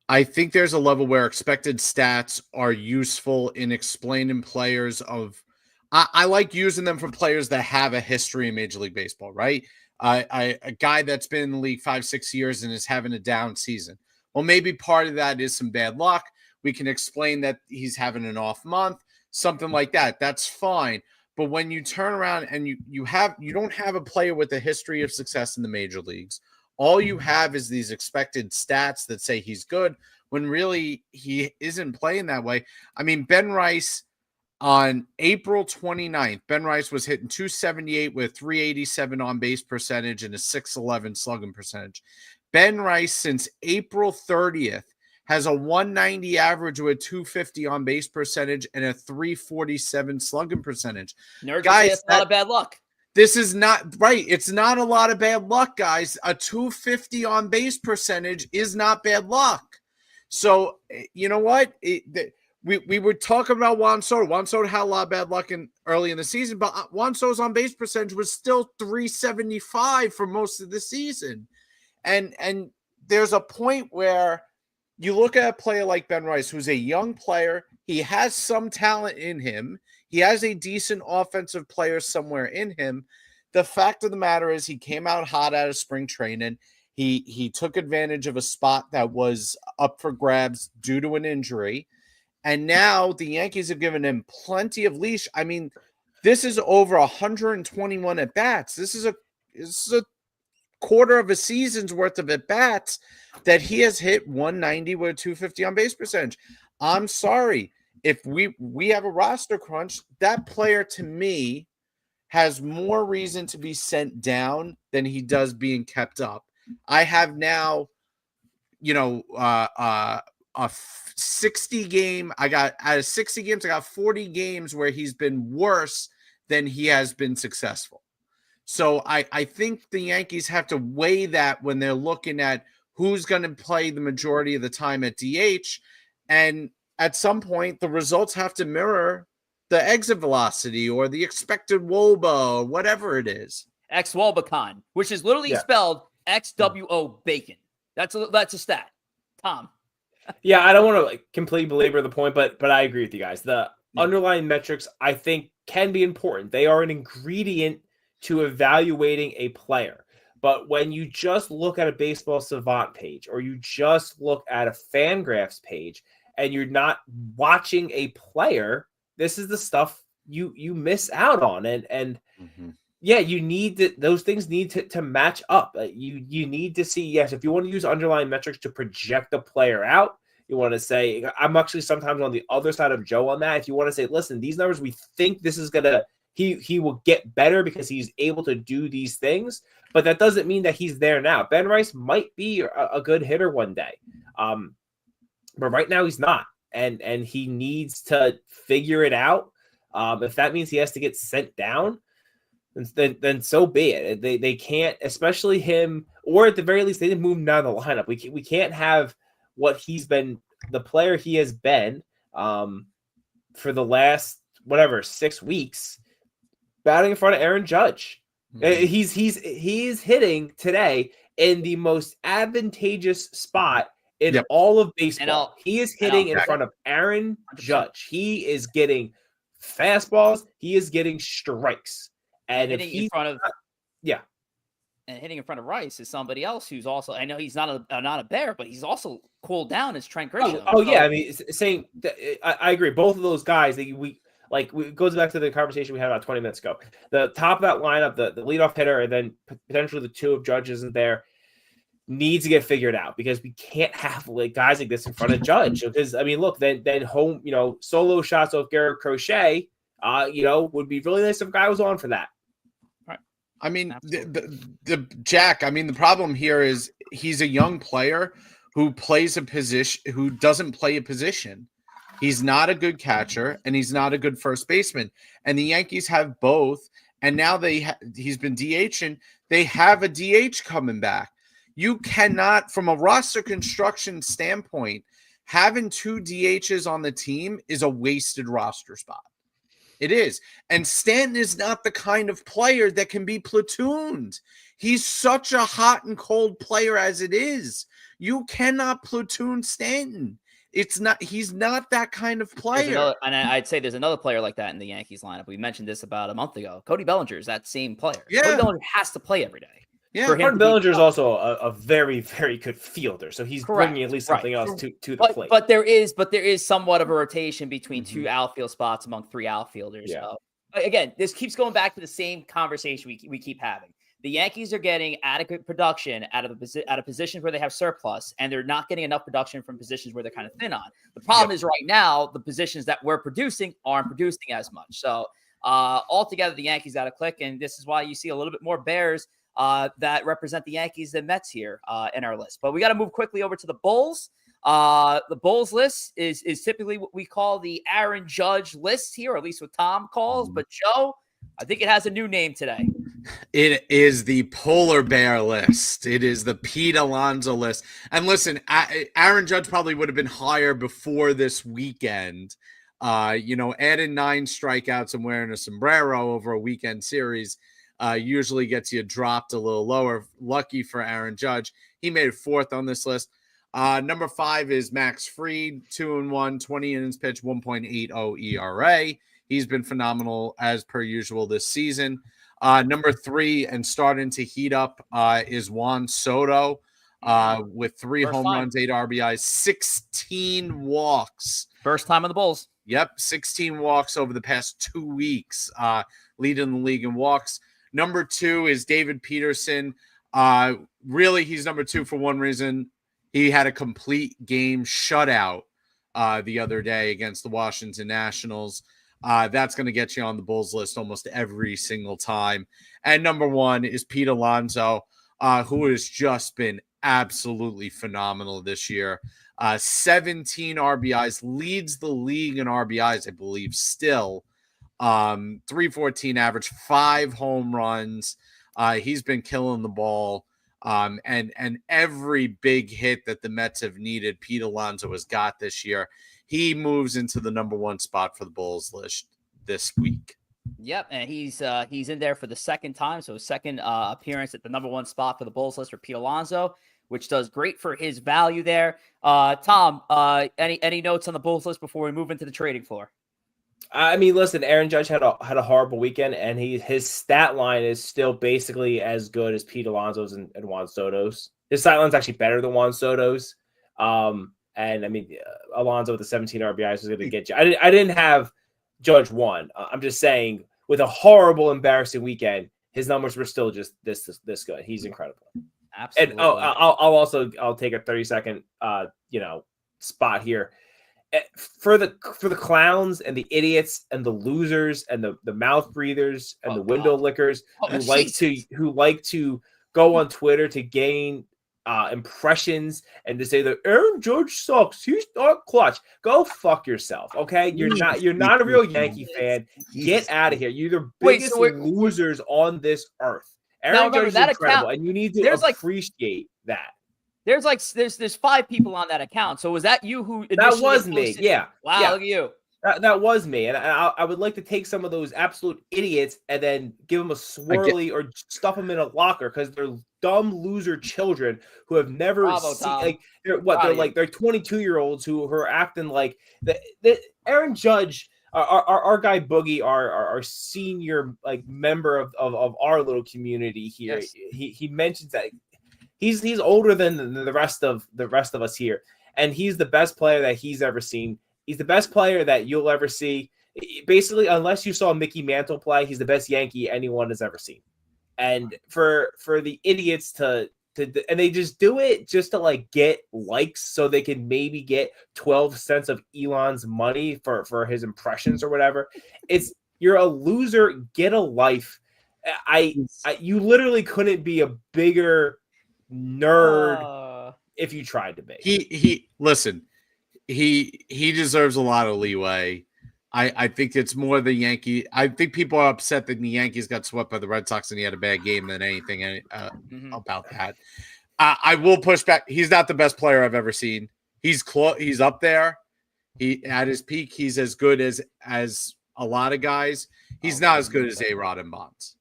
a level where expected stats are useful in explaining players of. I like using them for players that have a history in Major League Baseball, right? A guy that's been in the league 5-6 years and is having a down season. well, maybe part of that is some bad luck. We can explain that he's having an off month, something like that. That's fine. But when you turn around and you don't have a player with a history of success in the major leagues, all you have is these expected stats that say he's good when really he isn't playing that way. I mean, Ben Rice on April 29th, Ben Rice was hitting 278 with 387 on base percentage and a 611 slugging percentage. Ben Rice since April 30th has a 190 average with 250 on base percentage and a 347 slugging percentage. Guys, it's a lot of bad luck. This is not right. It's not a lot of bad luck, guys. A 250 on base percentage is not bad luck. So, you know what? We were talking about Juan Soto. Juan Soto had a lot of bad luck early in the season, but Juan Soto's on base percentage was still 375 for most of the season. And there's a point where you look at a player like Ben Rice, who's a young player. He has some talent in him. He has a decent offensive player somewhere in him. The fact of the matter is he came out hot out of spring training. He took advantage of a spot that was up for grabs due to an injury. And now the Yankees have given him plenty of leash. I mean, this is over 121 at-bats. This is a quarter of a season's worth of at-bats that he has hit 190 with a 250 on base percentage. I'm sorry. If we have a roster crunch, that player to me has more reason to be sent down than he does being kept up. I have now, a 60 game. I got out of 60 games, I got 40 games where he's been worse than he has been successful. So I think the Yankees have to weigh that when they're looking at who's going to play the majority of the time at DH. And at some point, the results have to mirror the exit velocity or the expected WOBA or whatever it is. X-Wobacon, which is literally spelled XWO bacon. That's a stat. Tom. Yeah, I don't want to completely belabor the point, but I agree with you guys. The underlying metrics, I think, can be important. They are an ingredient to evaluating a player. But when you just look at a Baseball Savant page or you just look at a Fangraphs page and you're not watching a player, this is the stuff you miss out on. And yeah, you need those things need to match up. You need to see, yes, if you want to use underlying metrics to project the player out, you want to say, I'm actually sometimes on the other side of Joe on that. If you want to say, listen, these numbers, we think this is going to, he will get better because he's able to do these things, but that doesn't mean that he's there now. Ben Rice might be a good hitter one day. But right now he's not. And he needs to figure it out. If that means he has to get sent down, then so be it. They can't, especially him, or at the very least, they didn't move him down the lineup. We can't have what he's been, the player he has been for the last 6 weeks, batting in front of Aaron Judge. He's hitting today in the most advantageous spot in all of baseball. He is hitting in front of Aaron Judge. He is getting fastballs. He is getting strikes. And hitting in front of and hitting in front of Rice is somebody else who's also, I know he's not a Bear, but he's also cooled down as Trent Grisham. Yeah, I mean, saying I agree. Both of those guys that it goes back to the conversation we had about 20 minutes ago. The top of that lineup, the leadoff hitter, and then potentially the two of Judge isn't there, needs to get figured out because we can't have guys like this in front of Judge. Because I mean, look, then home, solo shots off Garrett Crochet, would be really nice if a guy was on for that. Right. I mean, the Jack. I mean, the problem here is he's a young player who plays a position, who doesn't play a position. He's not a good catcher, and he's not a good first baseman. And the Yankees have both. And now he's been DHing. They have a DH coming back. You cannot, from a roster construction standpoint, having two DHs on the team is a wasted roster spot. It is. And Stanton is not the kind of player that can be platooned. He's such a hot and cold player as it is. You cannot platoon Stanton. He's not that kind of player. And I'd say there's another player like that in the Yankees lineup. We mentioned this about a month ago. Cody Bellinger is that same player. Yeah. Cody Bellinger has to play every day. Yeah, for him Martin to be Bellinger is productive. also a very, very good fielder, so he's Correct. bringing at least Right. something else to the plate. But there is somewhat of a rotation between Mhm. 2 outfield spots among 3 outfielders. Yeah. Again, this keeps going back to the same conversation we keep having. The Yankees are getting adequate production out of positions where they have surplus, and they're not getting enough production from positions where they're kind of thin on. The problem is right now the positions that we're producing aren't producing as much. So altogether, the Yankees got to click, and this is why you see a little bit more Bears that represent the Yankees than Mets here in our list. But we got to move quickly over to the Bulls. The Bulls list is typically what we call the Aaron Judge list here, or at least what Tom calls. But Joe, I think it has a new name today. It is the polar bear list. It is the Pete Alonso list. And listen, Aaron Judge probably would have been higher before this weekend. Adding 9 strikeouts and wearing a sombrero over a weekend series usually gets you dropped a little lower. Lucky for Aaron Judge, he made it 4th on this list. Number 5 is Max Fried, 2-1, 20 innings pitched, 1.80 ERA. He's been phenomenal as per usual this season. Number 3 and starting to heat up is Juan Soto with 3 home runs, 8 RBIs, 16 walks. First time on the Bulls. Yep, 16 walks over the past 2 weeks, leading the league in walks. Number 2 is David Peterson. Really, he's number 2 for one reason. He had a complete game shutout the other day against the Washington Nationals. That's going to get you on the Bulls list almost every single time. And number 1 is Pete Alonso, who has just been absolutely phenomenal this year. 17 RBIs, leads the league in RBIs, I believe, still. 314 average, 5 home runs. He's been killing the ball. And every big hit that the Mets have needed, Pete Alonso has got this year. He moves into the number 1 spot for the Bulls list this week. Yep, and he's in there for the second time, so his second appearance at the number 1 spot for the Bulls list for Pete Alonso, which does great for his value there. Tom, any notes on the Bulls list before we move into the trading floor? I mean, listen, Aaron Judge had a horrible weekend, and his stat line is still basically as good as Pete Alonso's and Juan Soto's. His stat line's actually better than Juan Soto's. And I mean, Alonso with the 17 RBIs was going to get you. I didn't have Judge 1. I'm just saying, with a horrible, embarrassing weekend, his numbers were still just this good. He's incredible. Absolutely. And I'll take a 30-second spot here. For the clowns and the idiots and the losers and the mouth breathers and the window lickers who like to go on Twitter to gain impressions and to say that Aaron Judge sucks, he's not clutch. Go fuck yourself, okay? You're not a real Yankee fan. Get out of here. You're the biggest losers on this earth. Aaron Judge is incredible, and you need to appreciate that. There's 5 people on that account. So was that you who? That was me. Yeah. Wow. Yeah. Look at you. That was me, and I would like to take some of those absolute idiots and then give them a swirly or stuff them in a locker because they're dumb loser children who have never seen they're 22-year-olds who are acting like the Aaron Judge. Our guy Boogie, our senior member of our little community here. Yes. He mentions that he's older than the rest of us here, and he's the best player that he's ever seen. He's the best player that you'll ever see. Basically, unless you saw Mickey Mantle play, he's the best Yankee anyone has ever seen. And for the idiots to and they just do it just to get likes so they can maybe get 12 cents of Elon's money for his impressions or whatever. You're a loser. Get a life. You literally couldn't be a bigger nerd if you tried to be. He deserves a lot of leeway. I think it's more the Yankee. I think people are upset that the Yankees got swept by the Red Sox and he had a bad game than anything about that. I will push back. He's not the best player I've ever seen. He's He's up there. He at his peak. He's as good as a lot of guys. He's not as good as A-Rod and Bonds.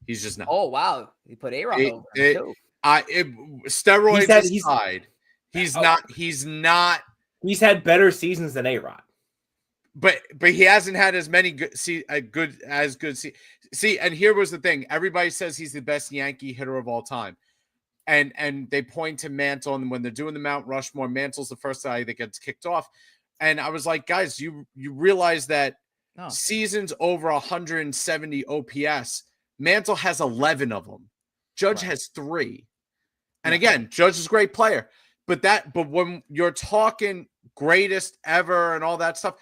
He's just not. Oh wow, he put A-Rod over too. Steroids aside, he's not. He's had better seasons than A-Rod. But he hasn't had as many good. See, and here was the thing. Everybody says he's the best Yankee hitter of all time. And they point to Mantle, and when they're doing the Mount Rushmore, Mantle's the first guy that gets kicked off. And I was like, guys, you realize that seasons over 170 OPS, Mantle has 11 of them. Judge has 3. And again, Judge is a great player. But when you're talking greatest ever and all that stuff,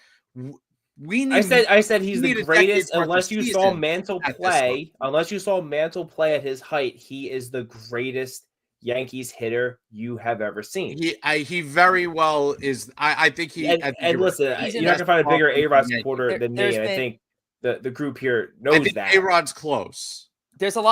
we need. I said he's the greatest unless you saw Mantle play. Unless you saw Mantle play at his height, he is the greatest Yankees hitter you have ever seen. He very well is. I think he. And listen, you're not gonna find a bigger A-Rod supporter than me. And I think the group here knows that A-Rod's close. There's been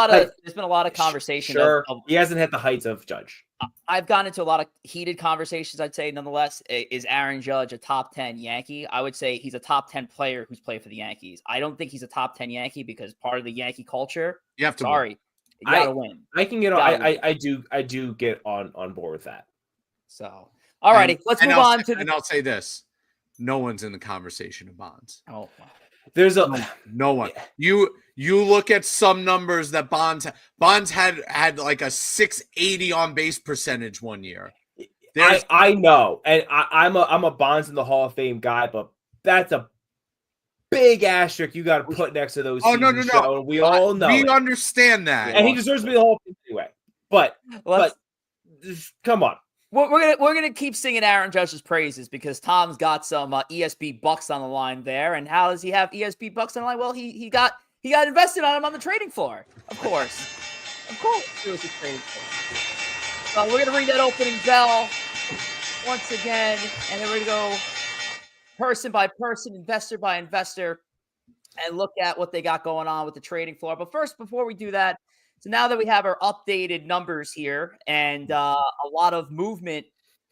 a lot of conversation. Sure, he hasn't hit the heights of Judge. I've gotten into a lot of heated conversations. I'd say, nonetheless, is Aaron Judge a top 10 Yankee? I would say he's a top 10 player who's played for the Yankees. I don't think he's a top 10 Yankee because part of the Yankee culture. You have to. You gotta win. I can get on. I do get on board with that. So, all righty, let's move on to. And I'll say this: no one's in the conversation of Bonds. Oh, there's no one. You look at some numbers that Bonds had like a 680 on base percentage one year. I know, and I'm a Bonds in the Hall of Fame guy, but that's a big asterisk you got to put next to those. Oh no. We all know. We understand that, and he deserves to be the Hall of Fame anyway. But come on. We're gonna keep singing Aaron Judge's praises because Tom's got some ESB bucks on the line there. And how does he have ESB bucks on the line? Well, he got invested on him on the trading floor. Of course, it was a trading floor. So we're gonna ring that opening bell once again, and then we're gonna go person by person, investor by investor, and look at what they got going on with the trading floor. But first, before we do that. So now that we have our updated numbers here and a lot of movement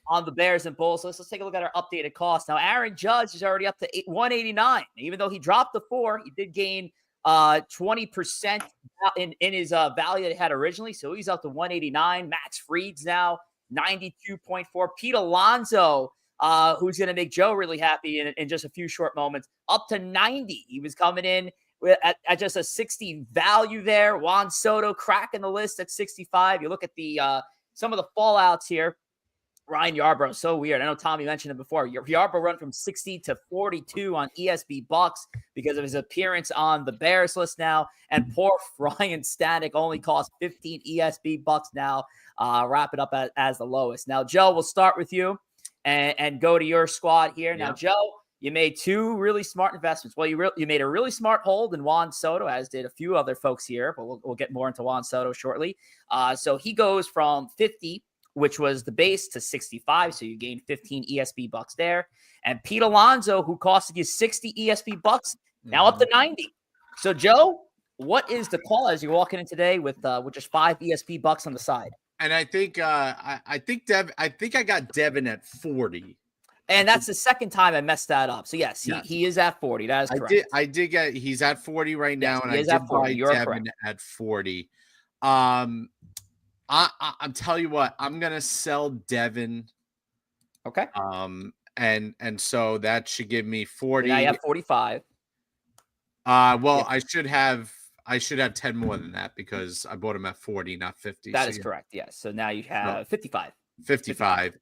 on the Bears and Bulls, let's take a look at our updated costs. Now, Aaron Judge is already up to 189. Even though he dropped the 4, he did gain 20% in his value that he had originally. So he's up to 189. Max Fried's now 92.4. Pete Alonso, who's going to make Joe really happy in just a few short moments, up to 90. He was coming in at just a 60 value there. Juan Soto cracking the list at 65. You look at the some of the fallouts here. Ryan Yarbrough, so weird. I know Tommy mentioned it before. Yarbrough run from 60 to 42 on ESB Bucks because of his appearance on the Bears list now. And poor Ryan Stanek only cost 15 ESB Bucks now. Wrap it up as the lowest. Now, Joe, we'll start with you and go to your squad here. Now, Joe, you made 2 really smart investments. Well, you made a really smart hold in Juan Soto, as did a few other folks here, but we'll get more into Juan Soto shortly. So he goes from 50, which was the base, to 65. So you gained 15 ESB Bucks there. And Pete Alonso, who costed you 60 ESB Bucks, now up to 90. So Joe, what is the call as you're walking in today with just 5 ESB Bucks on the side? And I think I got Devin at 40. And that's the second time I messed that up. So yes, he is at 40. That is correct. I did get. He's at 40 right now, and I did buy Devin at 40. I'm telling you what, I'm gonna sell Devin. Okay. And so that should give me 40. So now you have 45. I should have 10 more than that because I bought him at 40, not 50. That is correct. Yes. So now you have 55. 55.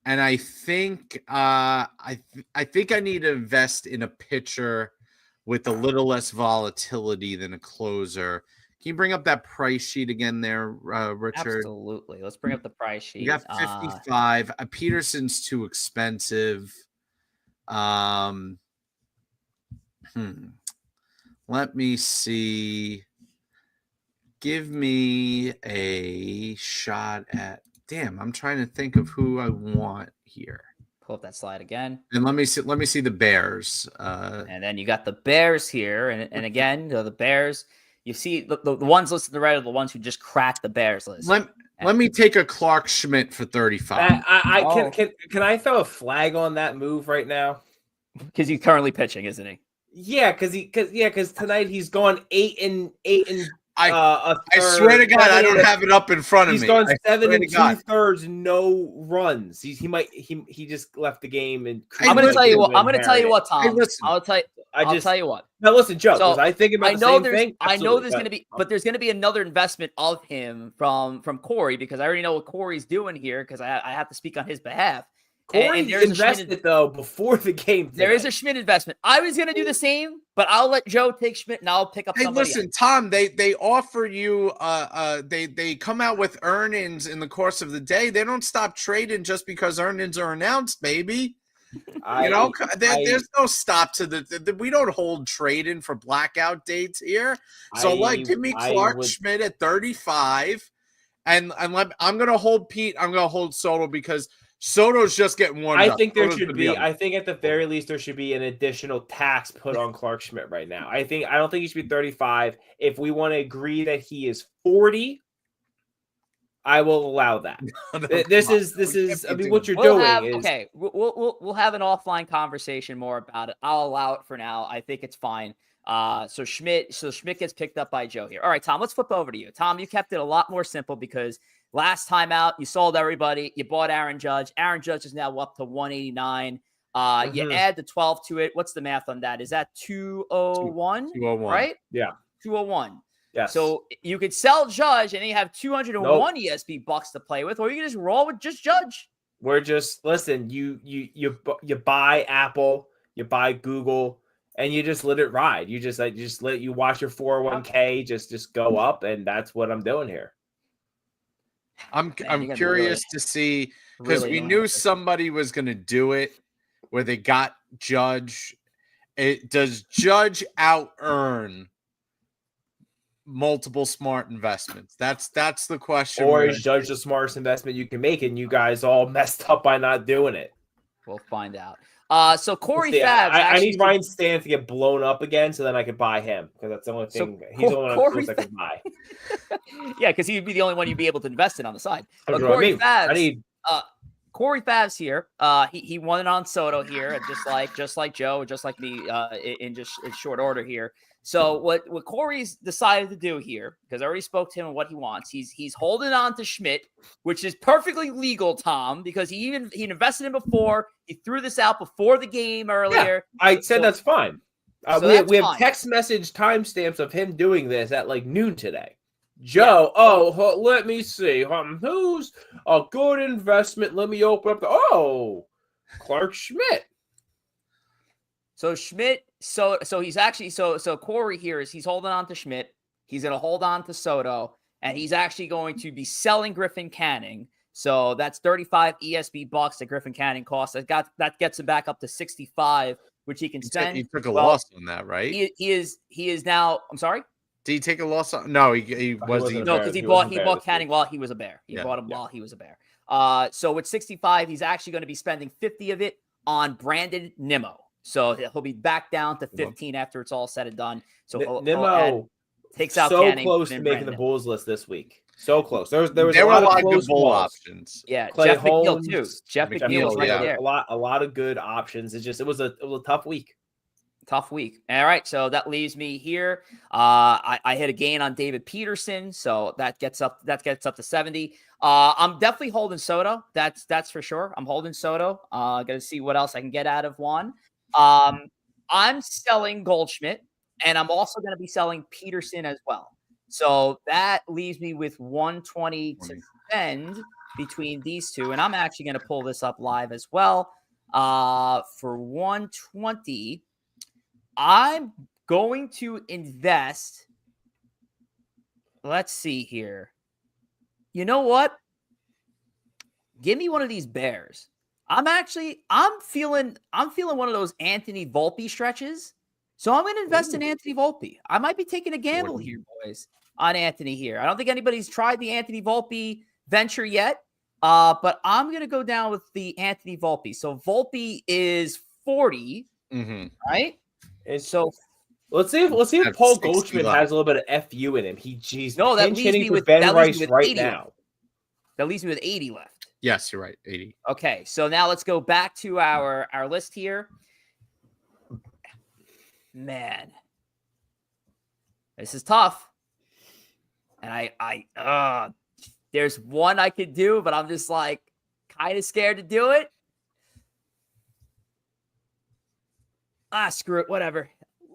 And I think I think I need to invest in a pitcher with a little less volatility than a closer. Can you bring up that price sheet again there, Richard? Absolutely. Let's bring up the price sheet. You got 55. Peterson's too expensive. Let me see. Give me a shot at. Damn, I'm trying to think of who I want here. Pull up that slide again. And let me see the Bears. And then you got the Bears here. And again, the Bears, you see the ones listed in the red are the ones who just cracked the Bears list. Let me take a Clark Schmidt for 35. Can I throw a flag on that move right now? Because he's currently pitching, isn't he? Yeah, because tonight he's gone 8 and I swear to God, I don't have it up in front of me. He's gone 7 2/3, no runs. He just left the game. And I'm going to tell you what, Tom. I'll tell you. I'll tell you what. Now listen, Joe. So, Was I thinking about I the know same there's thing? I know Absolutely. there's going to be, but there's going to be another investment of him from Corey, because I already know what Corey's doing here, because I have to speak on his behalf. Corey and there's invested though before the game. There is a Schmidt investment. I was going to do the same, but I'll let Joe take Schmidt, and I'll pick up Hey, somebody listen, else. Tom, they offer you they come out with earnings in the course of the day. They don't stop trading just because earnings are announced, baby. There's no stop to the we don't hold trading for blackout dates here. So give me Clark Schmidt at 35, and I'm gonna hold Pete. I'm gonna hold Soto because Soto's just getting warmed up. I think there Soto's should be. I think at the very least there should be an additional tax put on Clark Schmidt right now. I don't think he should be 35. If we want to agree that he is 40, I will allow that. This is. I mean, what you're doing is okay. We'll have an offline conversation more about it. I'll allow it for now. I think it's fine. So Schmidt gets picked up by Joe here. All right, Tom, let's flip over to you. Tom, you kept it a lot more simple because last time out, you sold everybody. You bought Aaron Judge. Aaron Judge is now up to 189. You add the 12 to it. What's the math on that? Is that 201? 201. Right? Yeah. 201. Yes. So you could sell Judge and then you have 201 ESP bucks to play with, or you can just roll with just Judge. We're just listen. You buy Apple, you buy Google, and you just let it ride. You just let you watch your 401k just go up, and that's what I'm doing here. I'm curious to see, because we knew somebody was going to do it where they got Judge. Does Judge out earn multiple smart investments? That's the question. Or is Judge the smartest investment you can make, and you guys all messed up by not doing it? We'll find out. So Corey Fabs, I need Ryan Stan to get blown up again, so then I can buy him, because that's the only thing. He's the only one I can buy. Yeah, because he'd be the only one you'd be able to invest in on the side. But Corey Fabs here. He won it on Soto here, just like Joe, just like me, in short order here. So what Corey's decided to do here, because I already spoke to him on what he wants, he's holding on to Schmidt, which is perfectly legal, Tom, because he invested in before. He threw this out before the game earlier. Yeah, I said that's fine. We have text message timestamps of him doing this at like noon today. Joe, let me see. Who's a good investment? Let me open up Clark Schmidt. So Schmidt, so he's actually so Corey here is he's holding on to Schmidt. He's going to hold on to Soto, and he's actually going to be selling Griffin Canning. So that's 35 ESB bucks that Griffin Canning costs. That gets him back up to 65, which he can spend. He took a loss on that, right? He is now. I'm sorry. Did he take a loss on? No, he wasn't. No, because he bought Canning while he was a Bear. He bought him while he was a Bear. So with 65, he's actually going to be spending 50 of it on Brandon Nimmo. So he'll be back down to 15 after it's all said and done. So Nimmo takes out so Canning, close to making the Bulls list this week. So close. There was a lot of good Bull options. Yeah, Clay Jeff Holmes, McNeil too. Jeff McNeil was right there. A lot of good options. It was a tough week. Tough week. All right, so that leaves me here. I hit a gain on David Peterson, so that gets up to 70. I'm definitely holding Soto. That's for sure. I'm holding Soto. Gonna see what else I can get out of Juan. I'm selling Goldschmidt, and I'm also going to be selling Peterson as well. So that leaves me with 120 to spend between these two, and I'm actually going to pull this up live as well. For 120, I'm going to invest. Let's see here. You know what? Give me one of these Bears. I'm feeling one of those Anthony Volpe stretches. So I'm going to invest in Anthony Volpe. I might be taking a gamble here, boys, on Anthony here. I don't think anybody's tried the Anthony Volpe venture yet, but I'm going to go down with the Anthony Volpe. So Volpe is 40, right? And so let's see if Paul Goldschmidt has a little bit of FU in him. That leaves me with Ben Rice 80 now. Left. That leaves me with 80 left. Yes, you're right. 80. Okay, so now let's go back to our list here. Man, this is tough. And I there's one I could do, but I'm just like kind of scared to do it. Screw it, whatever.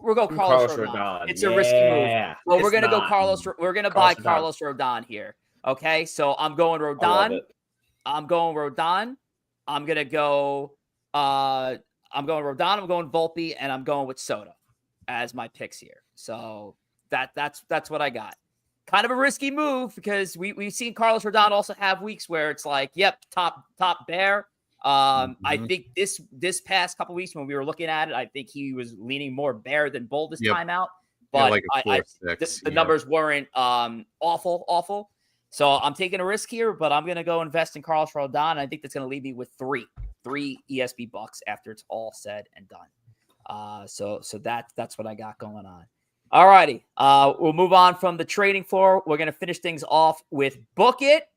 we'll go Carlos Rodon. It's a risky move. Well, we're gonna go Carlos. We're gonna buy Carlos Rodon here. Okay, so I'm going Rodon. I'm going Rodon. I'm gonna go. I'm going Rodon. I'm going Volpe, and I'm going with Soto as my picks here. So that's what I got. Kind of a risky move because we've seen Carlos Rodon also have weeks where it's like, yep, top bear. I think this past couple weeks when we were looking at it, I think he was leaning more bear than bull this time out. But the numbers weren't awful. So I'm taking a risk here, but I'm gonna go invest in Carlos Rodon. I think that's gonna leave me with three ESB bucks after it's all said and done. So that's what I got going on. All righty. We'll move on from the trading floor. We're going to finish things off with Book It.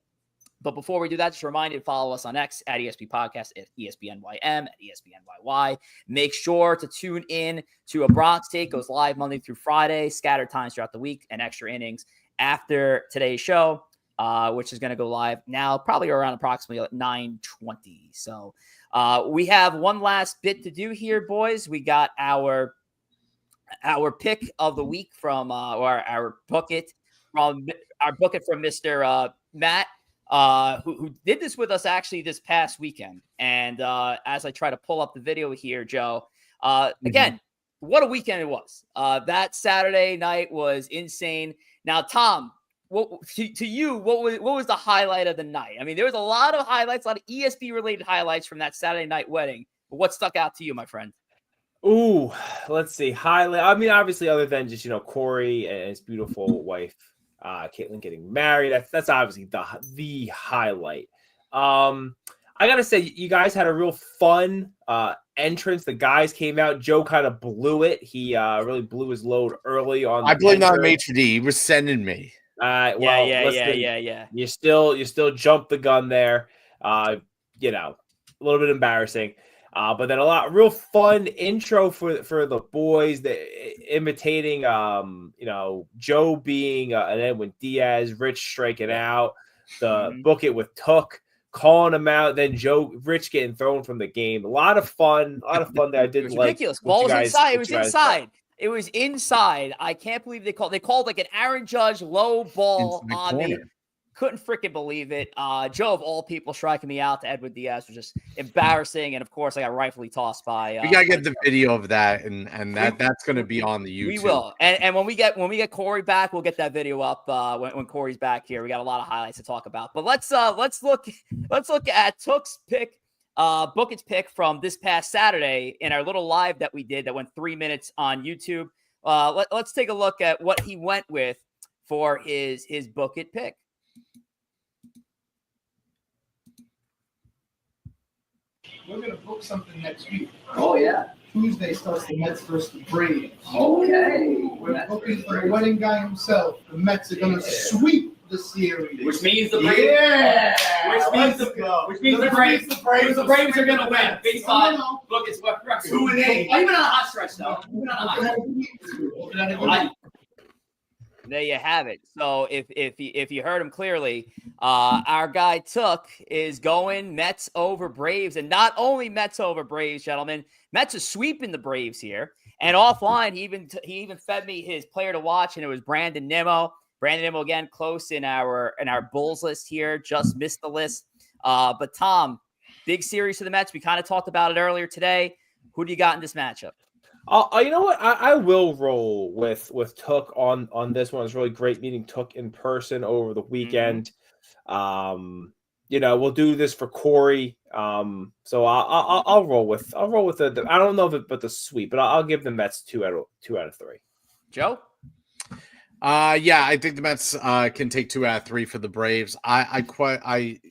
But before we do that, just a reminder to follow us on X at ESP Podcast, at ESPNYM, at ESPNYY. Make sure to tune in to A Bronx Take. Goes live Monday through Friday, scattered times throughout the week, and extra innings after today's show, which is going to go live now probably around approximately 9:20. So we have one last bit to do here, boys. We got our pick of the week from our book it from Mr. Matt, who did this with us actually this past weekend. And as I try to pull up the video here, Joe, again, what a weekend it was. That Saturday night was insane. Now, Tom, to you, what was the highlight of the night? I mean, there was a lot of highlights, a lot of ESP related highlights from that Saturday night wedding. But what stuck out to you, my friend? Ooh, let's see. Highlight. I mean, obviously, other than just Corey and his beautiful wife, Caitlin, getting married. That's obviously the highlight. I gotta say, you guys had a real fun entrance. The guys came out. Joe kind of blew it. He really blew his load early on. I blame that on Maitre D. He was sending me. Yeah. You still jumped the gun there. A little bit embarrassing. But then real fun intro for the boys, imitating, Joe being an Edwin Diaz, Rich striking out, the Book It with Took, calling him out, then Rich getting thrown from the game. A lot of fun that I did like. Ridiculous. Ball was inside. It was inside. It was inside. I can't believe they called like an Aaron Judge low ball on me. Couldn't freaking believe it. Joe, of all people, striking me out to Edwin Diaz was just embarrassing. And of course, I got rightfully tossed by. We gotta get the video of that, and that's gonna be on the YouTube. We will. And when we get Corey back, we'll get that video up. When Corey's back here, we got a lot of highlights to talk about. But let's look at Took's pick, Book It's pick from this past Saturday in our little live that we did that went 3 minutes on YouTube. Let's take a look at what he went with for his Book It pick. We're going to book something next week. Oh, yeah. Tuesday starts the Mets versus the Braves. Okay. We're booking for the wedding guy himself. The Mets are going to sweep the series. Which means the Braves. Yeah. Which means the Braves. The Braves are going to win. Based on Book It's 2-8. Even on a hot stretch, though. There you have it. So if you heard him clearly, our guy Took is going Mets over Braves, and not only Mets over Braves, gentlemen. Mets are sweeping the Braves here. And offline, he even fed me his player to watch, and it was Brandon Nimmo. Brandon Nimmo again, close in our Bulls list here, just missed the list. But Tom, big series for the Mets. We kind of talked about it earlier today. Who do you got in this matchup? You know what? I will roll with Took on this one. It's really great meeting Took in person over the weekend. We'll do this for Corey. So I'll roll with the I don't know if the sweep, but I'll give the Mets 2 out of 3. Joe? Yeah, I think the Mets can take 2 out of 3 for the Braves. I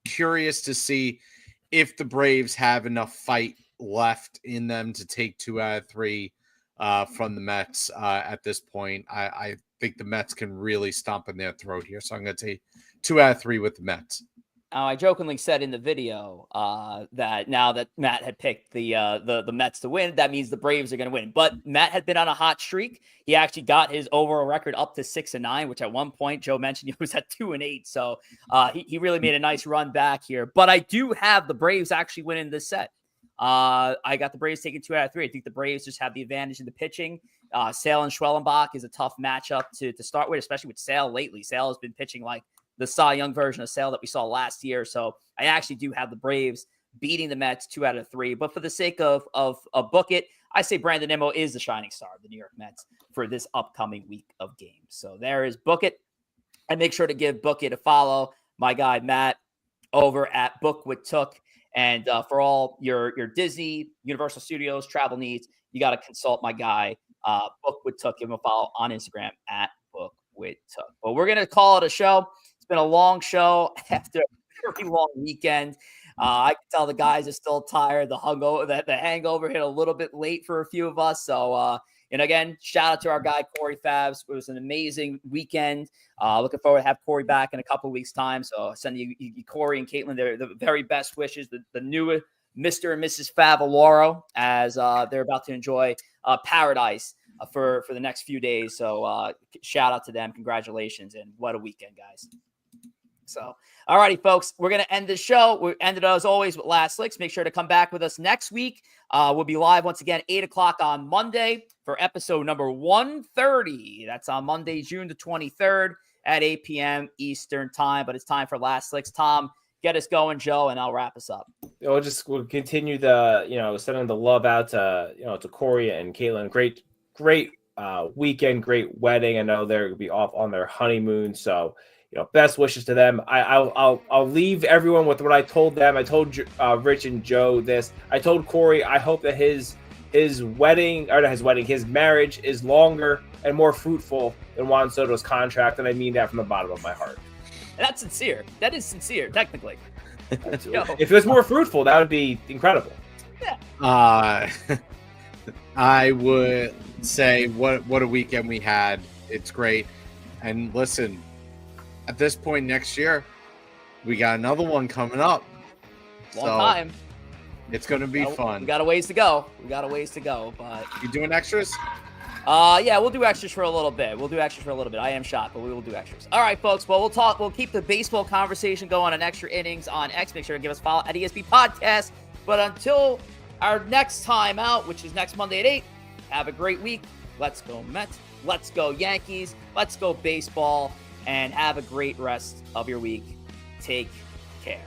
curious to see if the Braves have enough fight left in them to take 2 out of 3 from the Mets at this point. I think the Mets can really stomp in their throat here. So I'm going to take 2 out of 3 with the Mets. I jokingly said in the video that now that Matt had picked the Mets to win, that means the Braves are going to win. But Matt had been on a hot streak. He actually got his overall record up to 6-9, which at one point Joe mentioned he was at 2-8. So he really made a nice run back here. But I do have the Braves actually winning this set. I got the Braves taking 2 out of 3. I think the Braves just have the advantage in the pitching. Sale and Schwellenbach is a tough matchup to start with, especially with Sale lately. Sale has been pitching like the Cy Young version of Sale that we saw last year. So I actually do have the Braves beating the Mets 2 out of 3. But for the sake of book it, I say Brandon Nimmo is the shining star of the New York Mets for this upcoming week of games. So there is book it. And make sure to give Book It a follow. My guy, Matt, over at Book with Took. And for all your Disney, Universal Studios travel needs, you got to consult my guy, Book with Took. Give him a follow on Instagram at Book with Took. But we're going to call it a show. It's been a long show after a very long weekend. I can tell the guys are still tired. The hangover hit a little bit late for a few of us. So, and again, shout out to our guy, Corey Favs. It was an amazing weekend. Looking forward to have Corey back in a couple of weeks' time. So send you Corey and Caitlin the very best wishes. The new Mr. and Mrs. Favaloro as they're about to enjoy paradise for the next few days. So shout out to them. Congratulations. And what a weekend, guys. So, all righty, folks, we're going to end the show. We ended, as always, with Last Licks. Make sure to come back with us next week. We'll be live once again, 8 o'clock on Monday for episode number 130. That's on Monday, June the 23rd at 8 p.m. Eastern time. But it's time for Last Licks. Tom, get us going, Joe, and I'll wrap us up. We'll continue sending the love out to Corey and Caitlin. Great weekend, great wedding. I know they're going to be off on their honeymoon, so best wishes to them. I'll leave everyone with what I told them. I told Rich and Joe this. I told Corey, I hope that his marriage is longer and more fruitful than Juan Soto's contract, and I mean that from the bottom of my heart. That's sincere. That is sincere, technically. If it was more fruitful, that would be incredible. Yeah. I would say what a weekend we had. It's great. And listen, at this point next year, we got another one coming up. Long time. It's going to be fun. We got a ways to go. But you doing extras? Yeah, we'll do extras for a little bit. I am shocked, but we will do extras. All right, folks. Well, we'll keep the baseball conversation going on Extra Innings on X. Make sure to give us a follow at ESP Podcast. But until our next time out, which is next Monday at 8, have a great week. Let's go Mets. Let's go Yankees. Let's go baseball. And have a great rest of your week. Take care.